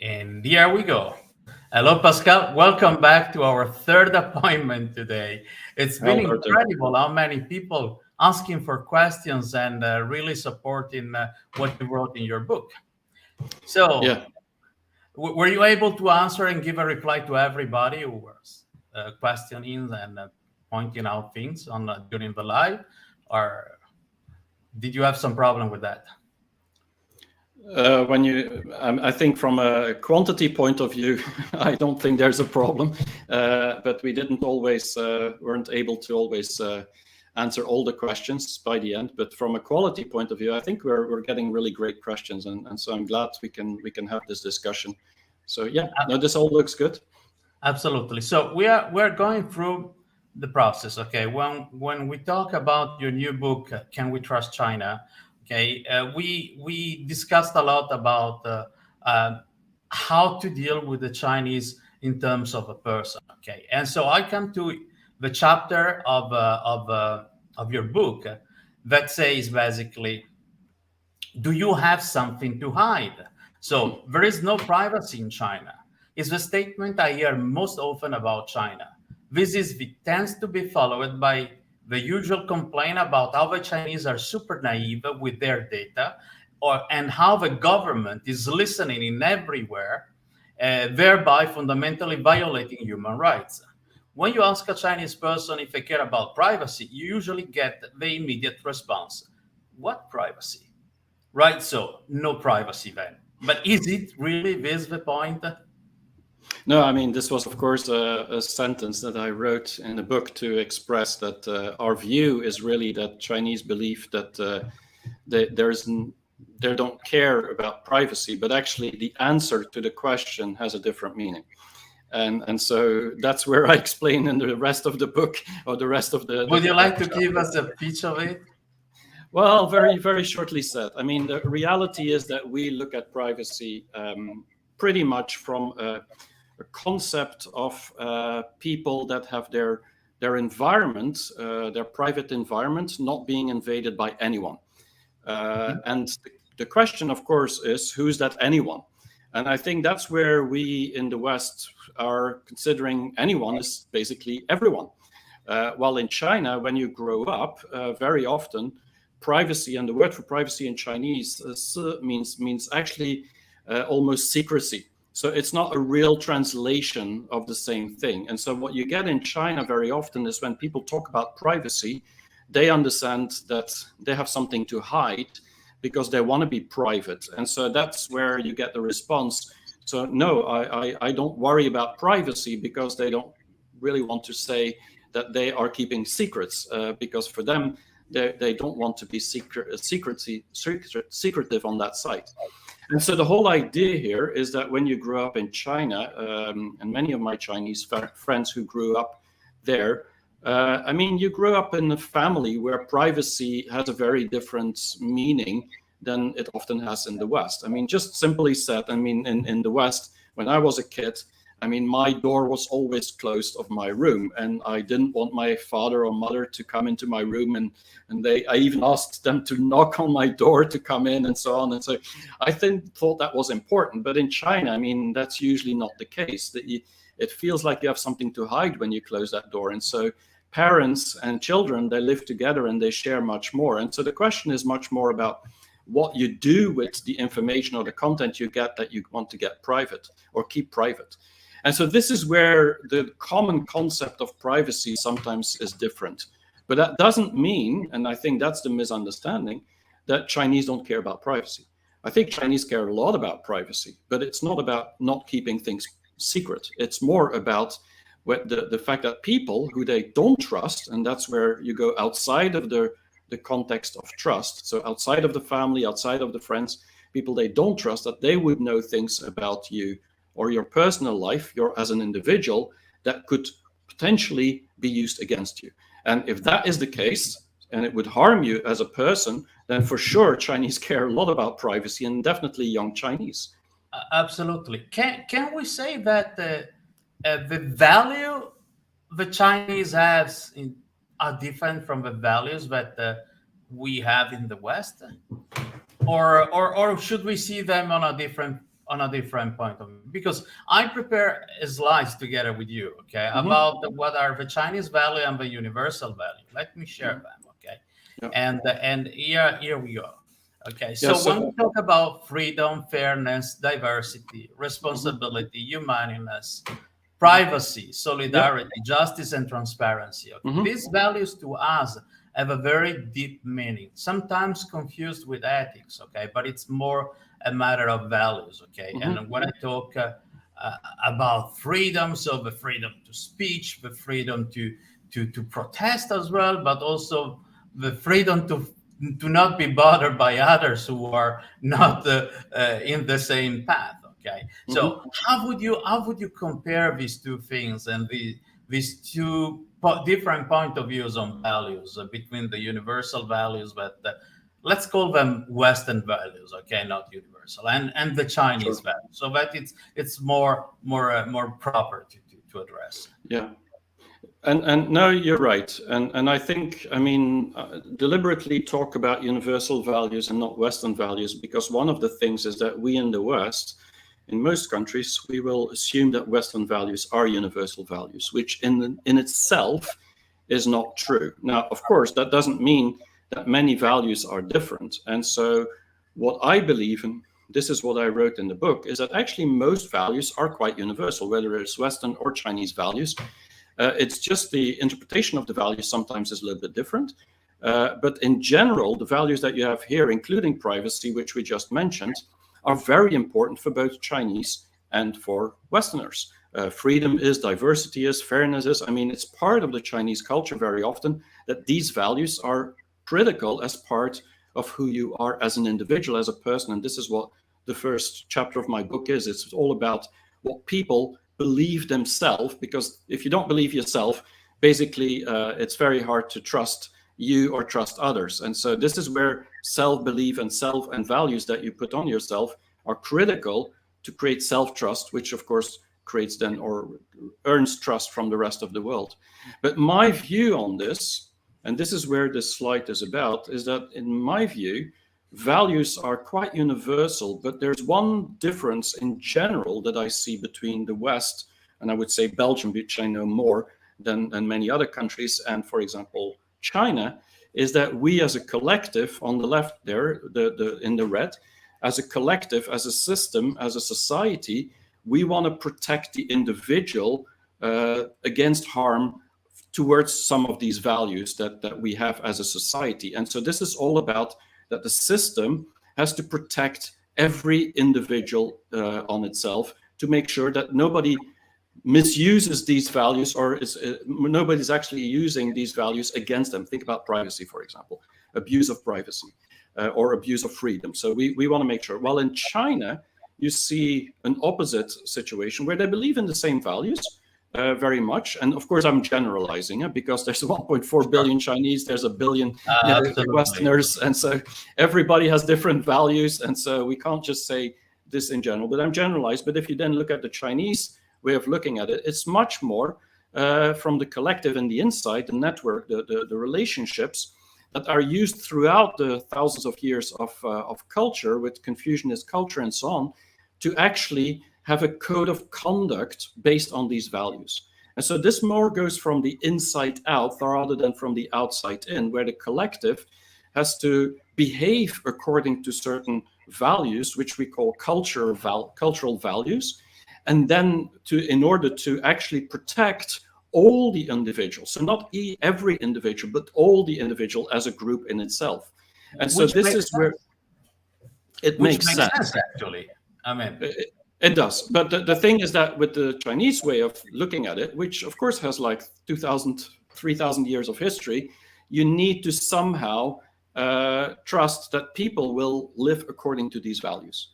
And here we go. Hello, Pascal. Welcome back to our third appointment today. It's been Alberto. incredible how many people asking for questions and really supporting what you wrote in your book. So, Yeah. were you able to answer and give a reply to everybody who was questioning and pointing out things on during the live, or did you have some problem with that? I think from a quantity point of view, I don't think there's a problem, but we weren't able to always answer all the questions by the end. But from a quality point of view, I think we're getting really great questions, and so I'm glad we can have this discussion. So yeah, no, this all looks good. Absolutely. So we're going through the process. Okay. When we talk about your new book, Can We Trust China? Okay. We discussed a lot about uh, how to deal with the Chinese in terms of a person. Okay. And so I come to the chapter of your book that says basically, do you have something to hide? So there is no privacy in China. Is the statement I hear most often about China. Tends to be followed by the usual complaint about how the Chinese are super naive with their data, and how the government is listening in everywhere, thereby fundamentally violating human rights. When you ask a Chinese person if they care about privacy, you usually get the immediate response: "What privacy?" Right, so no privacy then. But is it really this the point? No, I mean, this was, of course, a sentence that I wrote in the book to express that our view is really that Chinese believe that they don't care about privacy, but actually the answer to the question has a different meaning. And so that's where I explain in the rest of the book, or the rest of the. Would you like to give us a pitch of it? Well, very, very shortly said. I mean, the reality is that we look at privacy pretty much from a concept of people that have their environment, their private environment, not being invaded by anyone. And the question, of course, is who's that anyone? And I think that's where we in the West are considering anyone is basically everyone. While in China, when you grow up, very often privacy, and the word for privacy in Chinese means actually almost secrecy. So it's not a real translation of the same thing. And so what you get in China very often is when people talk about privacy, they understand that they have something to hide because they want to be private. And so that's where you get the response. So no, I don't worry about privacy, because they don't really want to say that they are keeping secrets, because for them, they don't want to be secretive on that side. And so the whole idea here is that when you grow up in China, and many of my Chinese friends who grew up there, I mean, you grew up in a family where privacy has a very different meaning than it often has in the West. I mean, just simply said, I mean, in the West, when I was a kid, I mean, my door was always closed of my room, and I didn't want my father or mother to come into my room, and I even asked them to knock on my door to come in, and so on. And so I thought that was important. But in China, I mean, that's usually not the case. It feels like you have something to hide when you close that door. And so parents and children, they live together and they share much more. And so the question is much more about what you do with the information or the content you get that you want to get private or keep private. And so this is where the common concept of privacy sometimes is different. But that doesn't mean, and I think that's the misunderstanding, that Chinese don't care about privacy. I think Chinese care a lot about privacy, but it's not about not keeping things secret. It's more about the fact that people who they don't trust, and that's where you go outside of the context of trust. So outside of the family, outside of the friends, people they don't trust, that they would know things about you or your personal life, as an individual, that could potentially be used against you. And if that is the case, and it would harm you as a person, then for sure Chinese care a lot about privacy, and definitely young Chinese. Absolutely. Can we say that the value the Chinese has are different from the values that we have in the West, or should we see them on a different on a different point of view, because I prepare slides together with you, okay, Mm-hmm. about what are the Chinese value and the universal value. Let me share them, okay, Yeah. and here we go. Okay, Yeah, so when we talk about freedom, fairness, diversity, responsibility, humanity, privacy, solidarity, justice, and transparency. Okay? These values to us have a very deep meaning, sometimes confused with ethics, okay, but it's more a matter of values, okay. And when I talk about freedom, so the freedom to speech, the freedom to protest as well, but also the freedom to not be bothered by others who are not in the same path. Okay, so how would you compare these two things and these two different point of views on values between the universal values, but let's call them Western values, okay, not universal, and the Chinese values, so that it's more proper to address. Yeah. And no, you're right. And I think, I mean, deliberately talk about universal values and not Western values, because one of the things is that we in the West, in most countries, we will assume that Western values are universal values, which in itself is not true. Now, of course, that doesn't mean that many values are different. And so what I believe, and this is what I wrote in the book, is that actually most values are quite universal, whether it's Western or Chinese values. It's just the interpretation of the values sometimes is a little bit different. But in general, the values that you have here, including privacy, which we just mentioned, are very important for both Chinese and for Westerners. Freedom is, diversity is, fairness is. I mean, it's part of the Chinese culture very often that these values are critical as part of who you are as an individual, as a person. And this is what the first chapter of my book is. It's all about what people believe themselves, because if you don't believe yourself, basically it's very hard to trust you or trust others. And so this is where self-belief and values that you put on yourself are critical to create self-trust, which of course creates then or earns trust from the rest of the world. But my view on this, and this is where this slide is about, is that in my view, values are quite universal, but there's one difference in general that I see between the West, and I would say Belgium, which I know more than many other countries, and for example, China, is that we as a collective on the left there, in the red, as a collective, as a system, as a society, we want to protect the individual against harm towards some of these values that we have as a society. And so this is all about that the system has to protect every individual on itself to make sure that nobody misuses these values or nobody's actually using these values against them. Think about privacy, for example, abuse of privacy or abuse of freedom. So we want to make sure. While in China, you see an opposite situation where they believe in the same values very much. And of course, I'm generalizing it because there's 1.4 billion Chinese, there's a billion Westerners. And so everybody has different values. And so we can't just say this in general, but I'm generalized. But if you then look at the Chinese way of looking at it, it's much more from the collective and the inside, the network, the relationships that are used throughout the thousands of years of culture with Confucianist culture and so on, to actually have a code of conduct based on these values. And so this more goes from the inside out rather than from the outside in, where the collective has to behave according to certain values, which we call cultural values, and then in order to actually protect all the individuals, so not every individual, but all the individual as a group in itself. And so this is where it makes sense. Actually, I mean, it does. But the thing is that with the Chinese way of looking at it, which of course has like 2,000, 3,000 years of history, you need to somehow trust that people will live according to these values.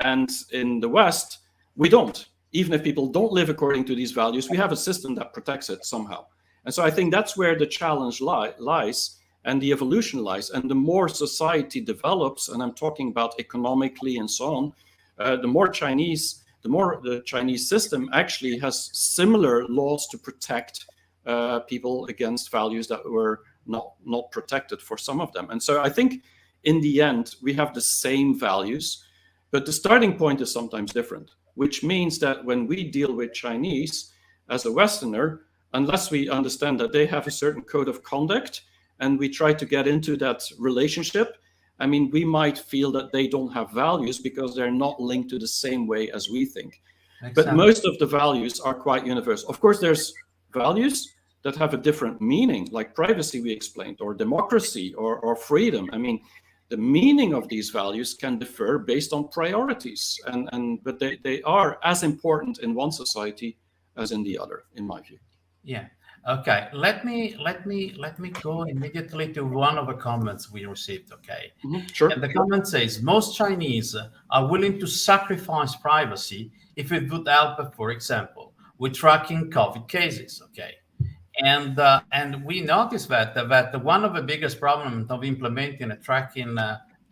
And in the West, we don't. Even if people don't live according to these values, we have a system that protects it somehow. And so I think that's where the challenge lies and the evolution lies. And the more society develops, and I'm talking about economically and so on, the more the Chinese system actually has similar laws to protect people against values that were not protected for some of them. And so I think in the end, we have the same values, But the starting point is sometimes different, which means that when we deal with Chinese as a Westerner, unless we understand that they have a certain code of conduct and we try to get into that relationship, I mean, we might feel that they don't have values because they're not linked to the same way as we think. But most of the values are quite universal. Of course, there's values that have a different meaning, like privacy we explained, or democracy, or freedom. I mean, the meaning of these values can differ based on priorities, but they are as important in one society as in the other, in my view. Yeah. Okay. Let me go immediately to one of the comments we received. Okay. Sure. And the comment says most Chinese are willing to sacrifice privacy if it would help, for example, with tracking COVID cases. Okay. And we noticed that one of the biggest problems of implementing a tracking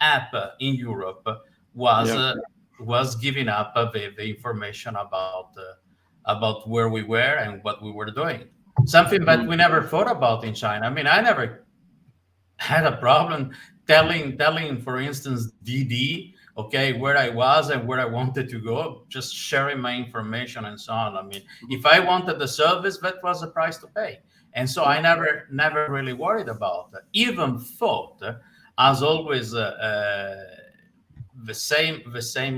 app in Europe was giving up the information about where we were and what we were doing. Something that we never thought about in China. I mean, I never had a problem telling, for instance, DD, okay, where I was and where I wanted to go, just sharing my information and so on. I mean, if I wanted the service, that was the price to pay. And so I never really worried about it. Even thought, as always, the same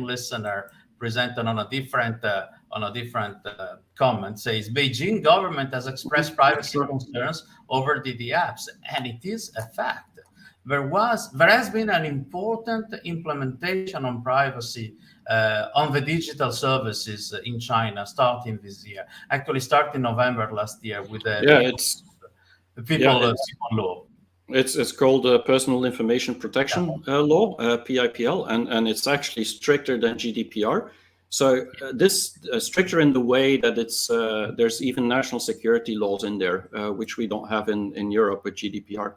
listener presented on a different comment says Beijing government has expressed privacy concerns over DD apps, and it is a fact. There has been an important implementation on privacy on the digital services in China starting this year. Actually, starting November last year with the people law. It's called Personal Information Protection Law, PIPL, and it's actually stricter than GDPR. So this stricter in the way that there's even national security laws in there, which we don't have in Europe with GDPR.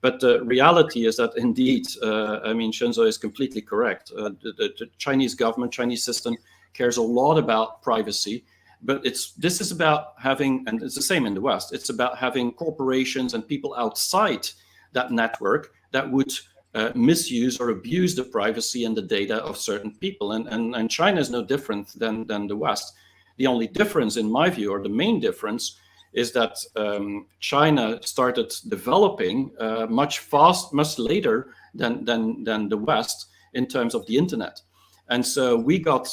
But the reality is that indeed, I mean, Shenzhou is completely correct. The Chinese government, Chinese system cares a lot about privacy, but this is about having, and it's the same in the West, it's about having corporations and people outside that network that would misuse or abuse the privacy and the data of certain people. And China is no different than the West. The only difference, in my view, or the main difference, is that China started developing much later than the West in terms of the internet. And so we got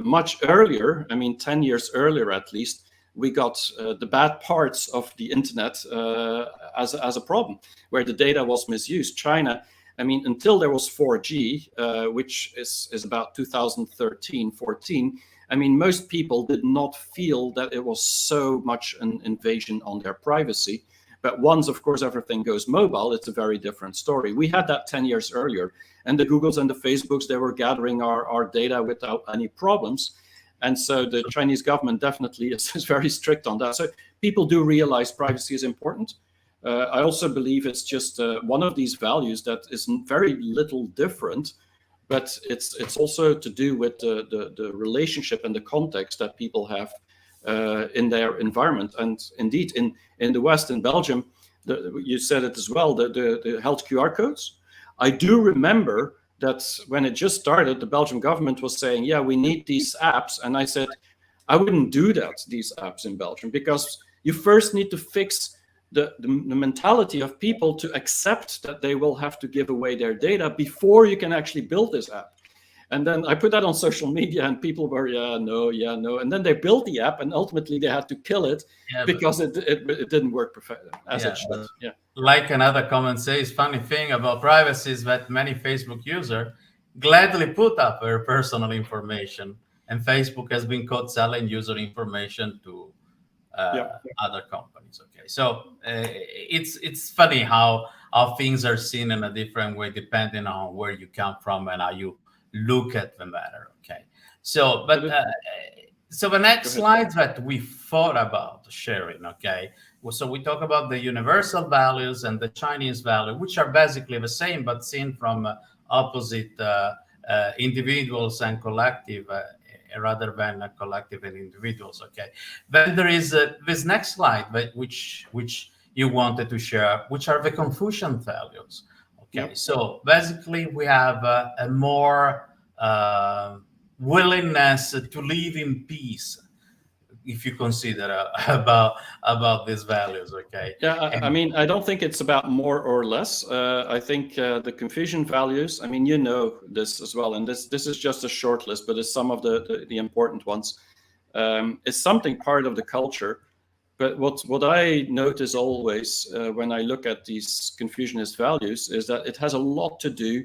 much earlier, I mean, 10 years earlier at least, we got the bad parts of the internet as a problem, where the data was misused. China, I mean, until there was 4G, which is about 2013, 14, I mean, most people did not feel that it was so much an invasion on their privacy. But once, of course, everything goes mobile, it's a very different story. We had that 10 years earlier. And the Googles and the Facebooks, they were gathering our data without any problems. And so the Chinese government definitely is very strict on that. So people do realize privacy is important. I also believe it's just one of these values that is very little different, but it's also to do with the relationship and the context that people have in their environment. And indeed, in the West, in Belgium, you said it as well, the health QR codes. I do remember that when it just started, the Belgian government was saying, yeah, we need these apps. And I said, I wouldn't do these apps in Belgium, because you first need to fix the mentality of people to accept that they will have to give away their data before you can actually build this app. And then I put that on social media and people were, yeah, no. And then they built the app and ultimately they had to kill it because it didn't work as it should. Yeah. Like another comment says, funny thing about privacy is that many Facebook users gladly put up their personal information, and Facebook has been caught selling user information to other companies. Okay, so it's funny how things are seen in a different way depending on where you come from and how you look at the matter. Okay, so so the next slide that we thought about sharing. Okay, so we talk about the universal values and the Chinese value, which are basically the same but seen from opposite individuals and collective. Rather than a collective and individuals. Okay. Then there is this next slide, which you wanted to share, which are the Confucian values. Okay. Yep. So basically, we have a more uh, willingness to live in peace, if you consider about these values. Okay. Yeah, I And mean, I don't think it's about more or less. I think the Confucian values. I mean, you know this as well, and this is just a short list, but it's some of the important ones. It's something part of the culture. But what I notice always when I look at these Confucianist values is that it has a lot to do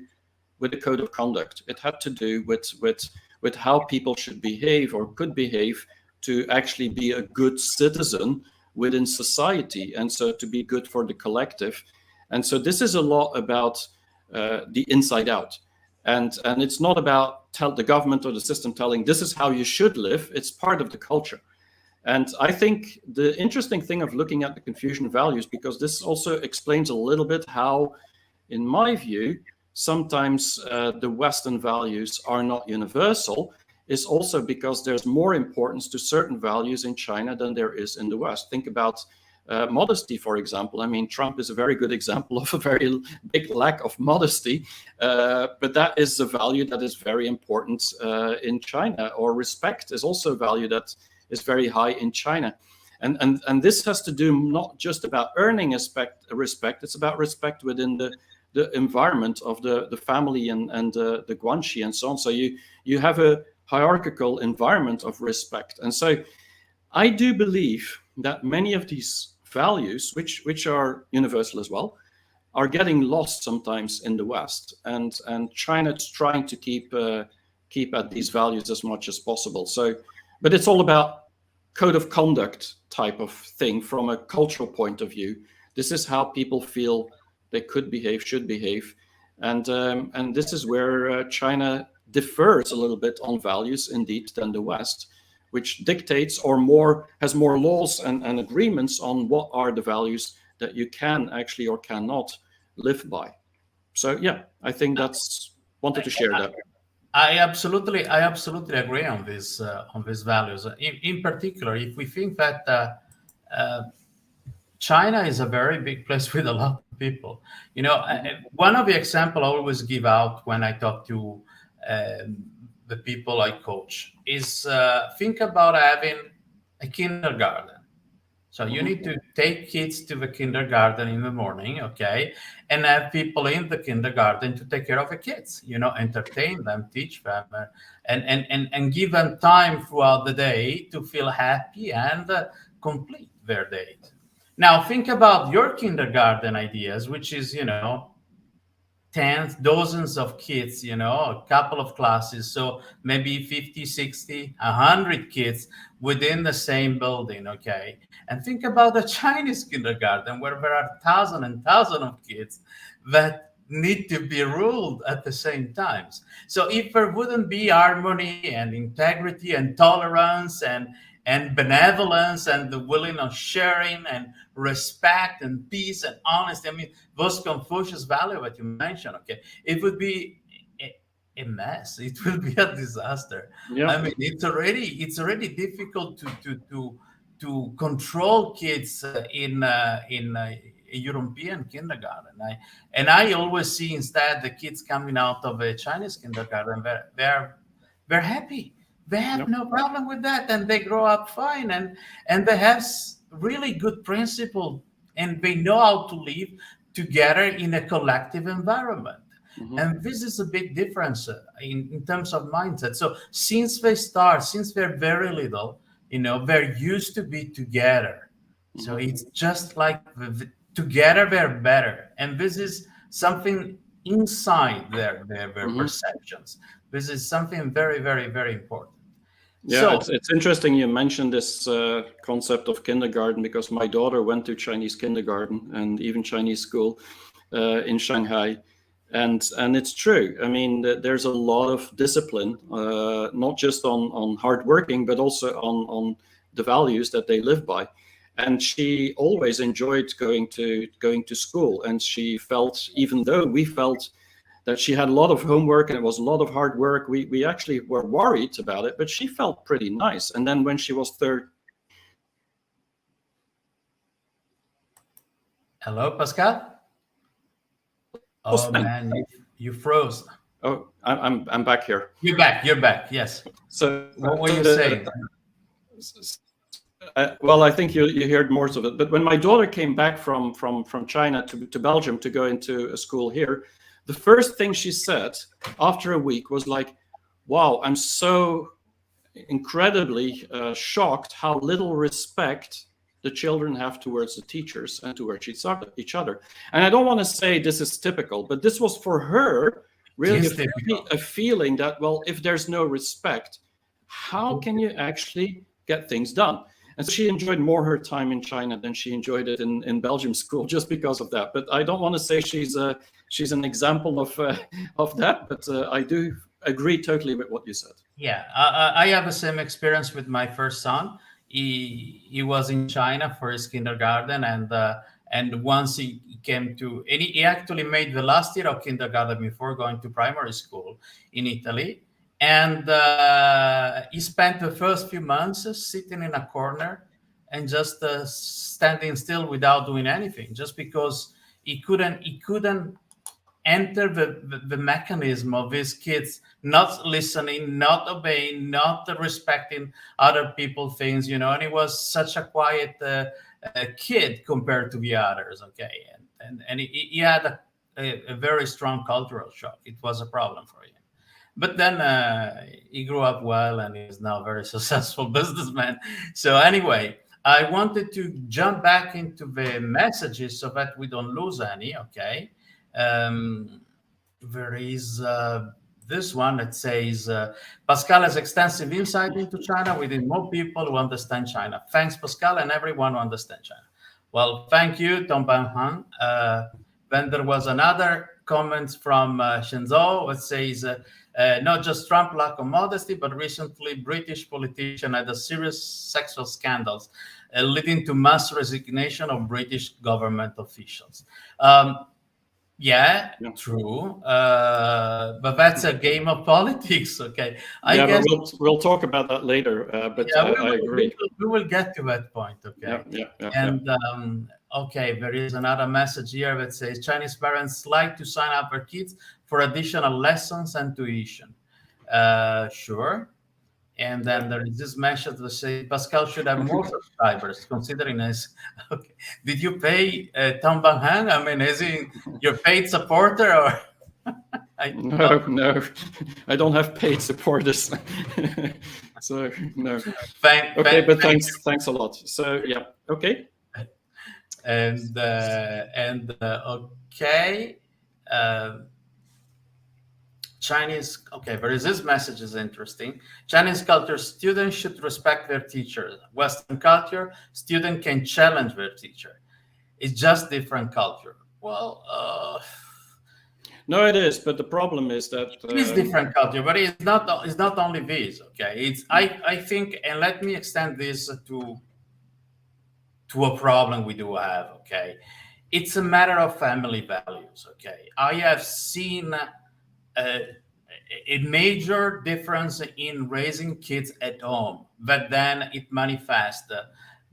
with the code of conduct. It had to do with how people should behave or could behave to actually be a good citizen within society, and so to be good for the collective. And so this is a lot about the inside out, and it's not about tell the government or the system telling this is how you should live. It's part of the culture. And I think the interesting thing of looking at the Confucian values, because this also explains a little bit how, in my view, sometimes the Western values are not universal, is also because there's more importance to certain values in China than there is in the West. Think about modesty, for example. I mean, Trump is a very good example of a very big lack of modesty, but that is a value that is very important in China. Or respect is also a value that is very high in China. And this has to do not just about earning respect, it's about respect within the environment of the family and the guanxi and so on. So you have a hierarchical environment of respect. And so I do believe that many of these values, which are universal as well, are getting lost sometimes in the West. And China's trying to keep at these values as much as possible. So, but it's all about code of conduct type of thing from a cultural point of view. This is how people feel they could behave, should behave, and this is where China differs a little bit on values, indeed, than the West, which dictates or has more laws and agreements on what are the values that you can actually or cannot live by. So yeah, I think that's wanted to share that. I absolutely agree on these values. In particular, if we think that China is a very big place with a lot of people. One of the example I always give out when I talk to the people I coach is think about having a kindergarten. So you need to take kids to the kindergarten in the morning, okay, and have people in the kindergarten to take care of the kids, entertain them, teach them, and give them time throughout the day to feel happy and complete their day. Now think about your kindergarten ideas, which is, tens, dozens of kids, a couple of classes. So maybe 50, 60, 100 kids within the same building, okay? And think about the Chinese kindergarten where there are thousands and thousands of kids that need to be ruled at the same times. So if there wouldn't be harmony and integrity and tolerance and benevolence and the willingness of sharing and respect and peace and honesty. I mean, those Confucius values that you mentioned, okay, it would be a mess. It will be a disaster. Yeah. I mean, it's already difficult to control kids in a European kindergarten. I always see instead the kids coming out of a Chinese kindergarten. They're happy. They have Yep. no problem with that, and they grow up fine, and they have really good principle, and they know how to live together in a collective environment. And this is a big difference in terms of mindset. So since they're very little, they're used to be together. So it's just like together they're better, and this is something inside their perceptions. This is something very, very, very important. Yeah, So, it's interesting you mentioned this concept of kindergarten, because my daughter went to Chinese kindergarten and even Chinese school in Shanghai, and it's true. I mean, there's a lot of discipline, not just on hard working, but also on the values that they live by. And she always enjoyed going to school, and she felt, even though we felt that she had a lot of homework and it was a lot of hard work, we actually were worried about it, but she felt pretty nice. And then when she was hello, Pascal. Oh spent man, you froze. Oh, I'm back here. You're back. You're back. Yes. So What were you saying? Well, I think you heard most of it. But when my daughter came back from China to Belgium to go into a school here, the first thing she said after a week was like, "Wow, I'm so incredibly shocked how little respect the children have towards the teachers and towards each other." And I don't want to say this is typical, but this was for her really a feeling that, well, if there's no respect, how can you actually get things done? And so she enjoyed more her time in China than she enjoyed it in Belgium school, just because of that. But I don't want to say she's an example of that. But I do agree totally with what you said. Yeah, I have the same experience with my first son. He was in China for his kindergarten, and once he came to, and he actually made the last year of kindergarten before going to primary school in Italy. And he spent the first few months sitting in a corner and just standing still without doing anything, just because he couldn't enter the mechanism of his kids not listening, not obeying, not respecting other people things, and he was such a quiet kid compared to the others. Okay, and he had a very strong cultural shock. It was a problem for him. But then he grew up well, and he's now a very successful businessman. So anyway, I wanted to jump back into the messages so that we don't lose any. Okay. There is this one that says, Pascal has extensive insight into China. We need more people who understand China. Thanks, Pascal, and everyone who understands China. Well, thank you, Tom Ban Han. Then there was another comment from Shenzhou that says, not just Trump lack of modesty, but recently British politician had a serious sexual scandals leading to mass resignation of British government officials. Yeah, true. But that's a game of politics. Okay. I guess we'll talk about that later. But I agree. We will get to that point. Okay. Okay, there is another message here that says Chinese parents like to sign up their kids for additional lessons and tuition. Sure. And then there is this message that says Pascal should have more subscribers, considering this. Okay. Did you pay Tom Ban Han? I mean, is he your paid supporter or? No, I don't have paid supporters. So no. Thanks a lot. So yeah, okay. And okay. Chinese, okay, there is this message is interesting. Chinese culture, students should respect their teachers. Western culture, student can challenge their teacher. It's just different culture. Well, no, it is, but the problem is that it is different culture, but it's not only this. Okay, it's I think, and let me extend this to a problem we do have. Okay, it's a matter of family values. Okay, I have seen a major difference in raising kids at home, but then it manifests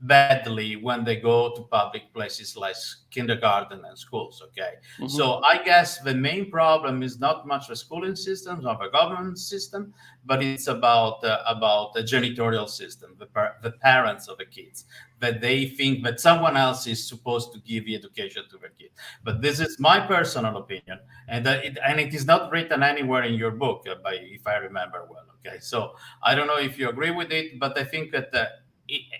badly when they go to public places like kindergarten and schools. Okay. Mm-hmm. So I guess the main problem is not much the schooling systems or the government system, but it's about the janitorial system, the parents of the kids, that they think that someone else is supposed to give the education to the kid. But this is my personal opinion, and it is not written anywhere in your book, if I remember well. Okay. So I don't know if you agree with it, but I think that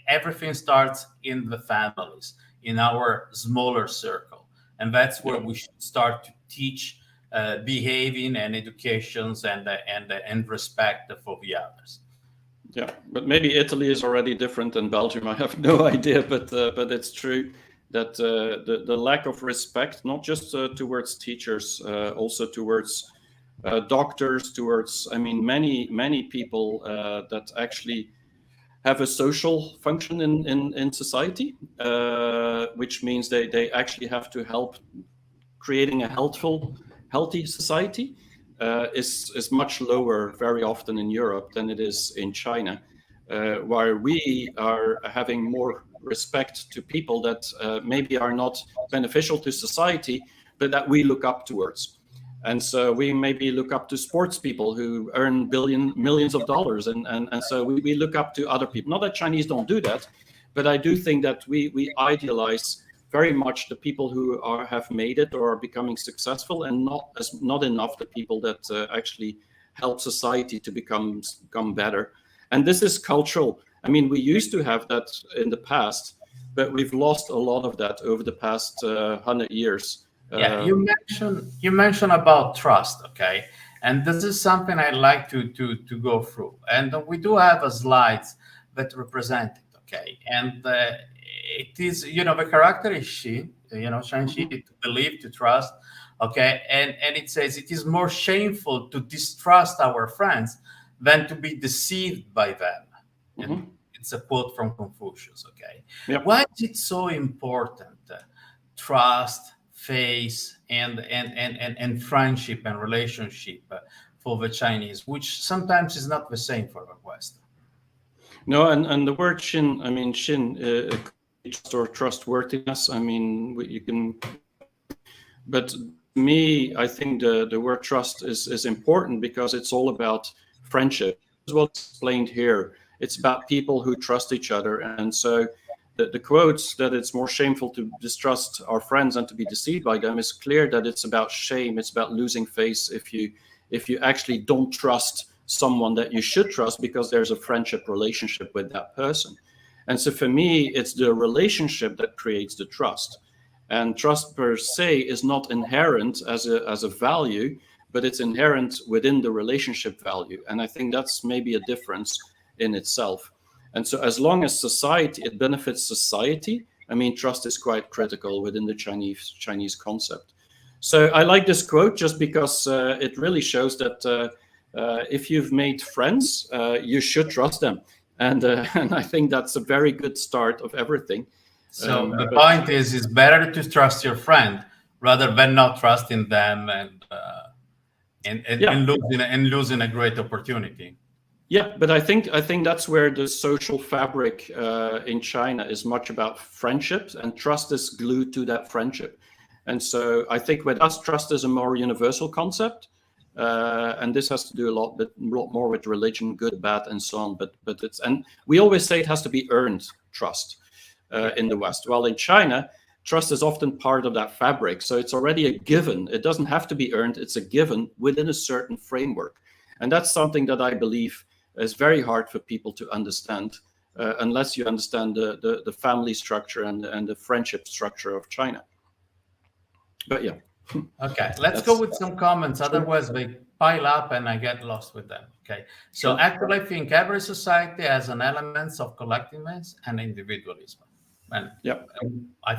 everything starts in the families, in our smaller circle, and that's where we should start to teach behaving and educations and respect for the others. Yeah, but maybe Italy is already different than Belgium. I have no idea, but it's true that the lack of respect, not just towards teachers, also towards doctors, towards many people that actually have a social function in society, which means they actually have to help creating a healthy society, is much lower very often in Europe than it is in China, where we are having more respect to people that maybe are not beneficial to society, but that we look up towards. And so we maybe look up to sports people who earn millions of dollars. And so we look up to other people. Not that Chinese don't do that, but I do think that we idealize very much the people who have made it or are becoming successful, and not enough the people that actually help society to become better. And this is cultural. I mean, we used to have that in the past, but we've lost a lot of that over the past 100 years. Yeah, you mentioned about trust, okay, and this is something I'd like to go through, and we do have a slides that represent it, okay, and it is, the character is she, Shang-Chi, to believe, to trust, okay, and it says it is more shameful to distrust our friends than to be deceived by them. And it's a quote from Confucius, okay. Yep. Why is it so important? Trust, faith, and friendship and relationship for the Chinese, which sometimes is not the same for the West. No, and the word Shin, I mean, Shin, or trustworthiness, I mean, you can, but me, I think the word trust is important because it's all about friendship. As well explained here, it's about people who trust each other. And so the quotes that it's more shameful to distrust our friends and to be deceived by them is clear that it's about shame. It's about losing face if you actually don't trust someone that you should trust because there's a friendship relationship with that person. And so for me, it's the relationship that creates the trust. And trust per se is not inherent as a value, but it's inherent within the relationship value. And I think that's maybe a difference in itself. And so as long as it benefits society, I mean, trust is quite critical within the Chinese concept. So I like this quote just because it really shows that if you've made friends, you should trust them. And I think that's a very good start of everything. So the point is, it's better to trust your friend rather than not trusting them and losing a great opportunity. Yeah, but I think that's where the social fabric in China is much about friendships, and trust is glued to that friendship. And so I think with us, trust is a more universal concept, and this has to do a lot more with religion, good, bad, and so on. But and we always say it has to be earned trust in the West. While in China, trust is often part of that fabric, so it's already a given. It doesn't have to be earned; it's a given within a certain framework, and that's something that I believe is very hard for people to understand unless you understand the family structure and the friendship structure of China. But yeah. Okay, let's go with some comments. Otherwise, they pile up and I get lost with them. Okay, so actually, I think every society has an element of collectiveness and individualism. And yeah,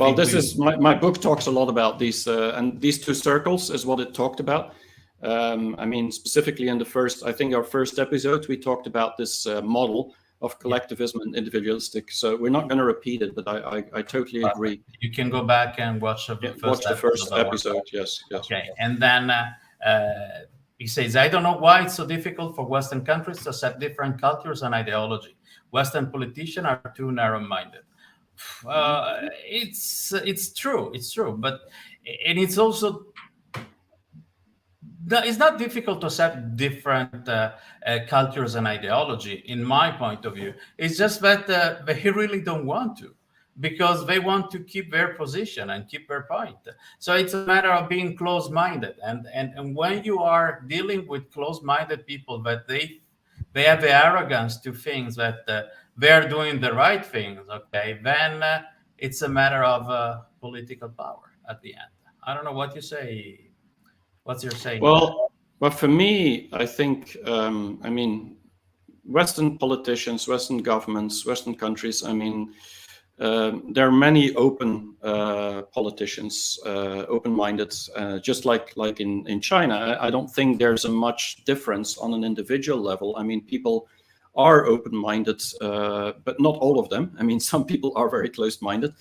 well, this is my book talks a lot about these, and these two circles is what it talked about. I mean, specifically in our first episode, we talked about this model of collectivism and individualistic. So we're not going to repeat it, but I totally agree. You can go back and watch the first episode. Yes. Okay, and then he says, I don't know why it's so difficult for Western countries to accept different cultures and ideology. Western politicians are too narrow-minded. It's true, but and it's also. It's not difficult to accept different cultures and ideology, in my point of view. It's just that they really don't want to, because they want to keep their position and keep their point. So it's a matter of being close-minded. And when you are dealing with close-minded people, that they have the arrogance to think that they're doing the right things, okay, then it's a matter of political power at the end. I don't know what you say. What's your saying? Well, for me, I think, I mean, Western politicians, Western governments, Western countries, I mean, there are many open politicians, open-minded, just like in China. I don't think there's a much difference on an individual level. I mean, people are open-minded, but not all of them. I mean, some people are very closed-minded.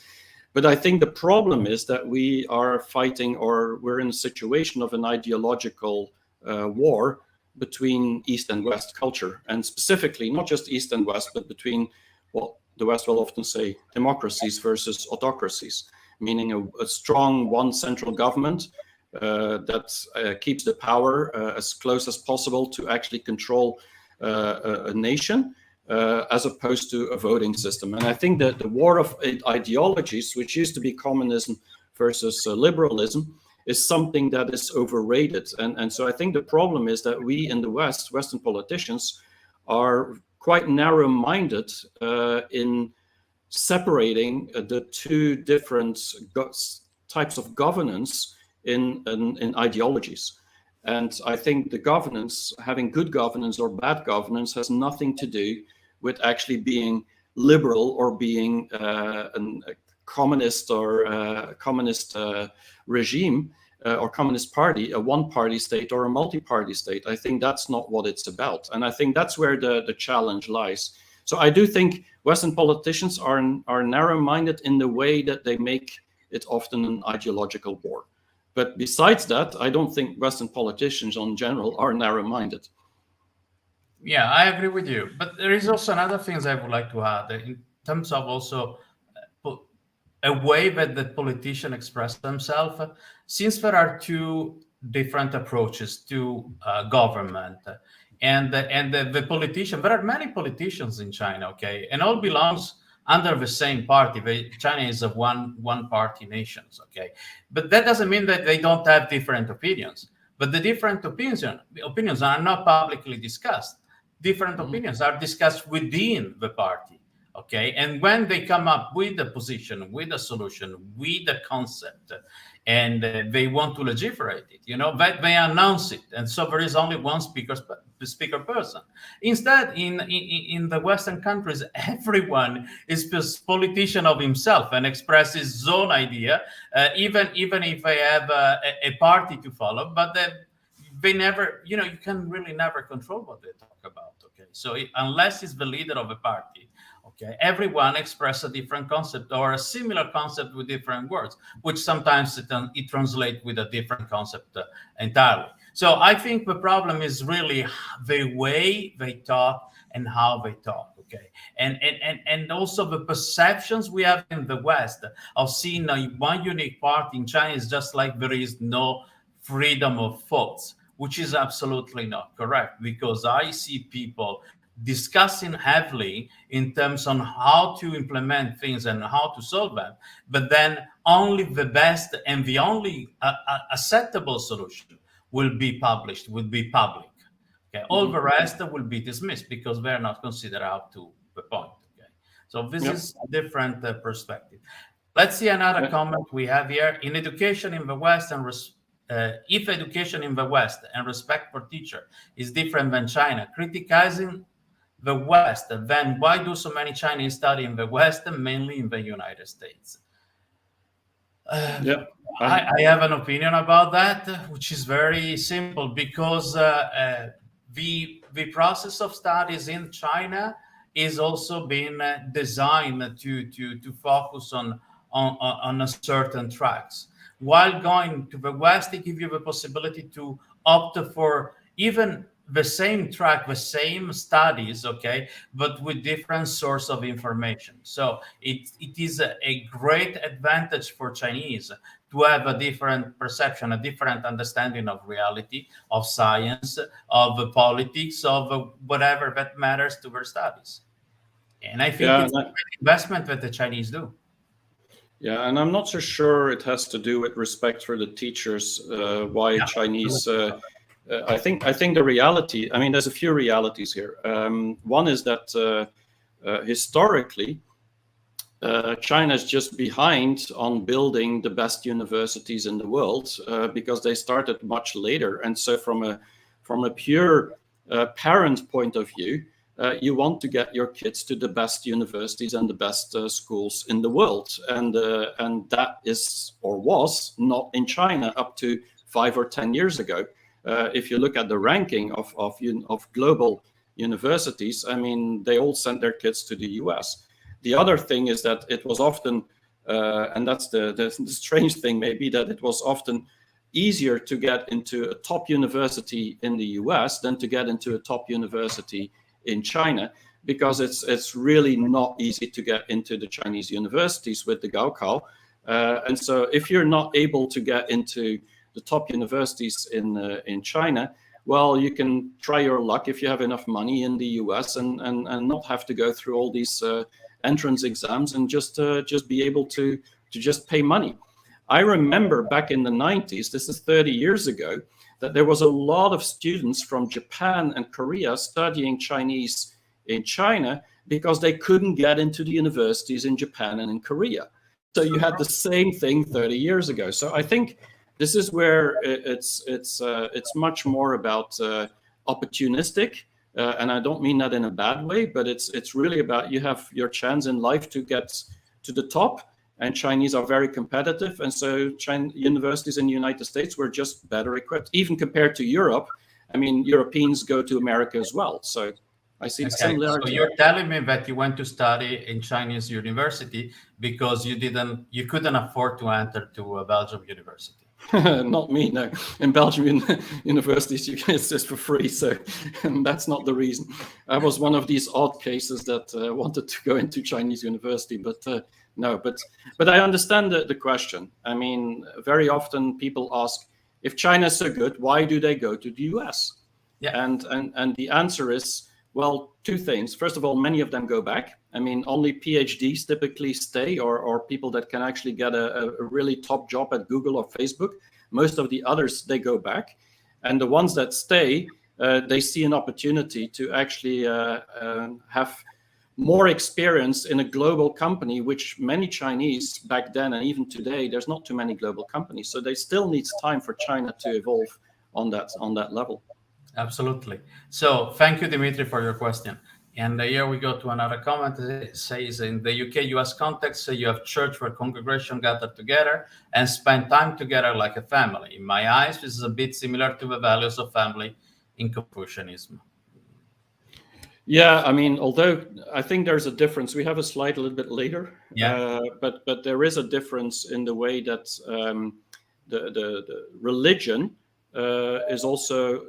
But I think the problem is that we are fighting, or we're in a situation of an ideological war between East and West culture, and specifically not just East and West, but between what the West will often say democracies versus autocracies, meaning a strong one central government that keeps the power as close as possible to actually control a nation, as opposed to a voting system. And I think that the war of ideologies, which used to be communism versus liberalism, is something that is overrated. And so I think the problem is that we in the West, Western politicians, are quite narrow-minded in separating the two different types of governance in ideologies. And I think the governance, having good governance or bad governance, has nothing to do with actually being liberal or being a communist or communist regime or communist party, a one-party state or a multi-party state. I think that's not what it's about. And I think that's where the challenge lies. So I do think Western politicians are narrow-minded in the way that they make it often an ideological war. But besides that, I don't think Western politicians in general are narrow-minded. Yeah, I agree with you. But there is also another thing I would like to add in terms of also a way that the politicians express themselves. Since there are two different approaches to government and the politician, there are many politicians in China, okay, and all belongs under the same party. China is a one-party nation, okay, but that doesn't mean that they don't have different opinions. But the different opinions are not publicly discussed. Different opinions are discussed within the party, okay? And when they come up with a position, with a solution, with a concept, and they want to legiferate it, they announce it. And so there is only one speaker person. Instead, in the Western countries, everyone is a politician of himself and expresses his own idea, even if they have a party to follow, but they never, you can really never control what they talk about, okay? So unless it's the leader of a party, okay, everyone expresses a different concept or a similar concept with different words, which sometimes it translates with a different concept entirely. So I think the problem is really the way they talk and how they talk, okay? And also the perceptions we have in the West of seeing one unique party in China is just like there is no freedom of thoughts, which is absolutely not correct, because I see people discussing heavily in terms on how to implement things and how to solve them, but then only the best and the only acceptable solution will be published, will be public. Okay, all the rest will be dismissed because they're not considered up to the point. Okay, so this is a different perspective. Let's see another comment we have here. In education in the West and if education in the West and respect for teacher is different than China, criticizing the West, then why do so many Chinese study in the West and mainly in the United States? I have an opinion about that, which is very simple, because the process of studies in China is also being designed to focus on a certain tracks. While going to the West, they give you the possibility to opt for even the same track, the same studies, okay, but with different source of information. So it is a great advantage for Chinese to have a different perception, a different understanding of reality, of science, of politics, of whatever that matters to their studies. And I think it's a great investment that the Chinese do. Yeah, and I'm not so sure it has to do with respect for the teachers, why Chinese... I think the reality, I mean, there's a few realities here. One is that historically, China is just behind on building the best universities in the world because they started much later. And so from a pure parent point of view, you want to get your kids to the best universities and the best schools in the world. And that is, or was, not in China up to 5 or 10 years ago. If you look at the ranking of global universities, I mean, they all sent their kids to the US. The other thing is that it was often, and that's the strange thing maybe, that it was often easier to get into a top university in the US than to get into a top university in China, because it's really not easy to get into the Chinese universities with the Gaokao. And so if you're not able to get into the top universities in China, well, you can try your luck if you have enough money in the US and not have to go through all these entrance exams and just be able to just pay money. I remember back in the 90s, this is 30 years ago, that there was a lot of students from Japan and Korea studying Chinese in China because they couldn't get into the universities in Japan and in Korea. So you had the same thing 30 years ago. So I think this is where it's much more about opportunistic, and I don't mean that in a bad way, but it's really about you have your chance in life to get to the top, and Chinese are very competitive, and so universities in the United States were just better equipped, even compared to Europe. I mean, Europeans go to America as well, so I see the similarity. So you're telling me that you went to study in Chinese university because you couldn't afford to enter to a Belgium university. Not me, no. In Belgium universities, it's just for free, so that's not the reason. I was one of these odd cases that wanted to go into Chinese university, but no. But I understand the question. I mean, very often people ask, if China is so good, why do they go to the US? Yeah. And the answer is, well, two things. First of all, many of them go back. I mean, only PhDs typically stay, or people that can actually get a really top job at Google or Facebook. Most of the others, they go back. And the ones that stay, they see an opportunity to actually have more experience in a global company, which many Chinese back then and even today, there's not too many global companies. So they still needs time for China to evolve on that level. Absolutely. So thank you, Dimitri, for your question. And here we go to another comment. It says, in the UK-US context, you have church where congregation gather together and spend time together like a family. In my eyes, this is a bit similar to the values of family in Confucianism. Yeah, I mean, although I think there's a difference. We have a slide a little bit later, but there is a difference in the way that the religion is also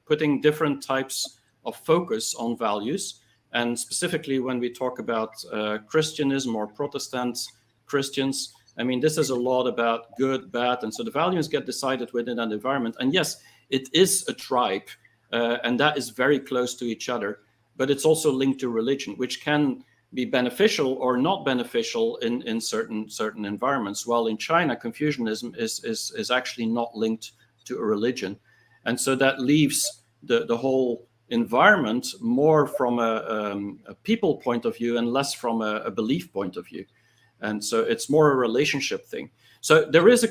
putting different types of focus on values. And specifically when we talk about Christianism or Protestant Christians, I mean, this is a lot about good, bad, and so the values get decided within that environment. And yes, it is a tribe, and that is very close to each other, but it's also linked to religion, which can be beneficial or not beneficial in certain environments. While in China, Confucianism is actually not linked to a religion. And so that leaves the whole environment more from a people point of view and less from a belief point of view. And so it's more a relationship thing. So there is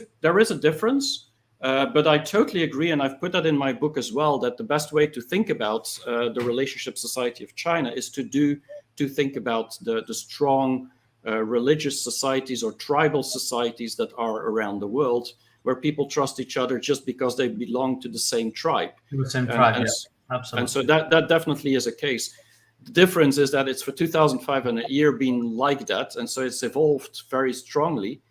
a difference, but I totally agree, and I've put that in my book as well, that the best way to think about the relationship society of China is to think about the strong religious societies or tribal societies that are around the world, where people trust each other just because they belong to the same tribe. The same tribe, yes. Absolutely. And so that definitely is a case. The difference is that it's for 2,500 years been like that, and so it's evolved very strongly,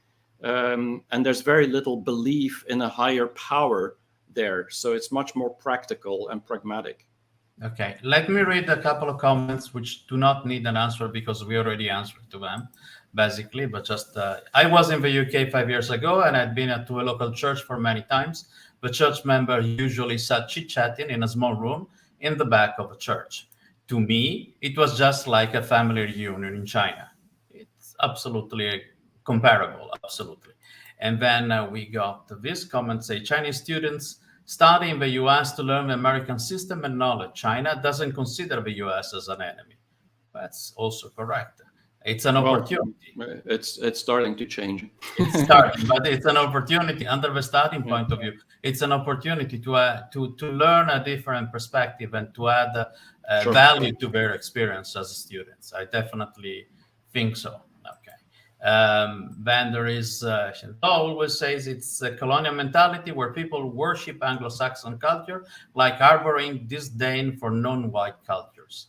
and there's very little belief in a higher power there. So it's much more practical and pragmatic. Okay, let me read a couple of comments which do not need an answer because we already answered to them, basically. But just, I was in the UK 5 years ago, and I'd been to a local church for many times. The church member usually sat chit-chatting in a small room in the back of a church. To me, it was just like a family reunion in China. It's absolutely comparable, absolutely. And then we got this comment, say, Chinese students study in the US to learn the American system and knowledge. China doesn't consider the US as an enemy. That's also correct. It's an opportunity. It's starting to change. It's starting, but it's an opportunity under the starting point of view. It's an opportunity to learn a different perspective and to add value to their experience as students. I definitely think so. Okay. Then there is, always says it's a colonial mentality where people worship Anglo-Saxon culture, like harboring disdain for non-white cultures.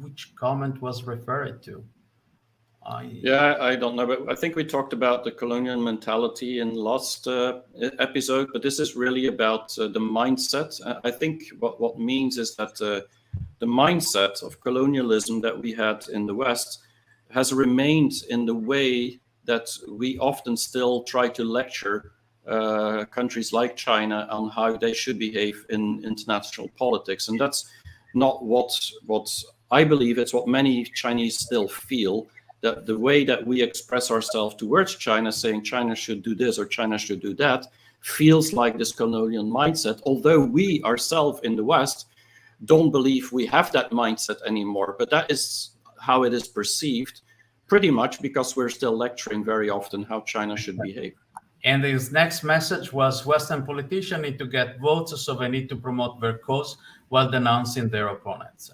Which comment was referred to? I don't know, but I think we talked about the colonial mentality in last episode, but this is really about the mindset. I think what means is that the mindset of colonialism that we had in the West has remained in the way that we often still try to lecture countries like China on how they should behave in international politics, and that's not what I believe. It's what many Chinese still feel, that the way that we express ourselves towards China, saying China should do this or China should do that, feels like this colonial mindset, although we ourselves in the West don't believe we have that mindset anymore. But that is how it is perceived, pretty much because we're still lecturing very often how China should behave. And his next message was Western politicians need to get votes, so they need to promote their cause while denouncing their opponents.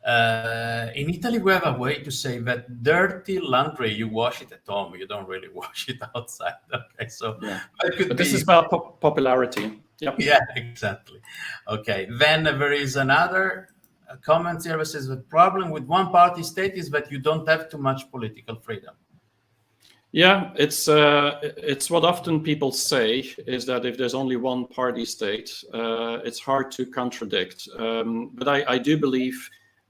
In Italy, we have a way to say that dirty laundry, you wash it at home. You don't really wash it outside. Okay, so Yeah. that could But this be... is about popularity. Yep. Yeah, exactly. Okay, then there is another comment here that says the problem with one-party state is that you don't have too much political freedom. Yeah, it's what often people say is that if there's only one party state, it's hard to contradict. But I do believe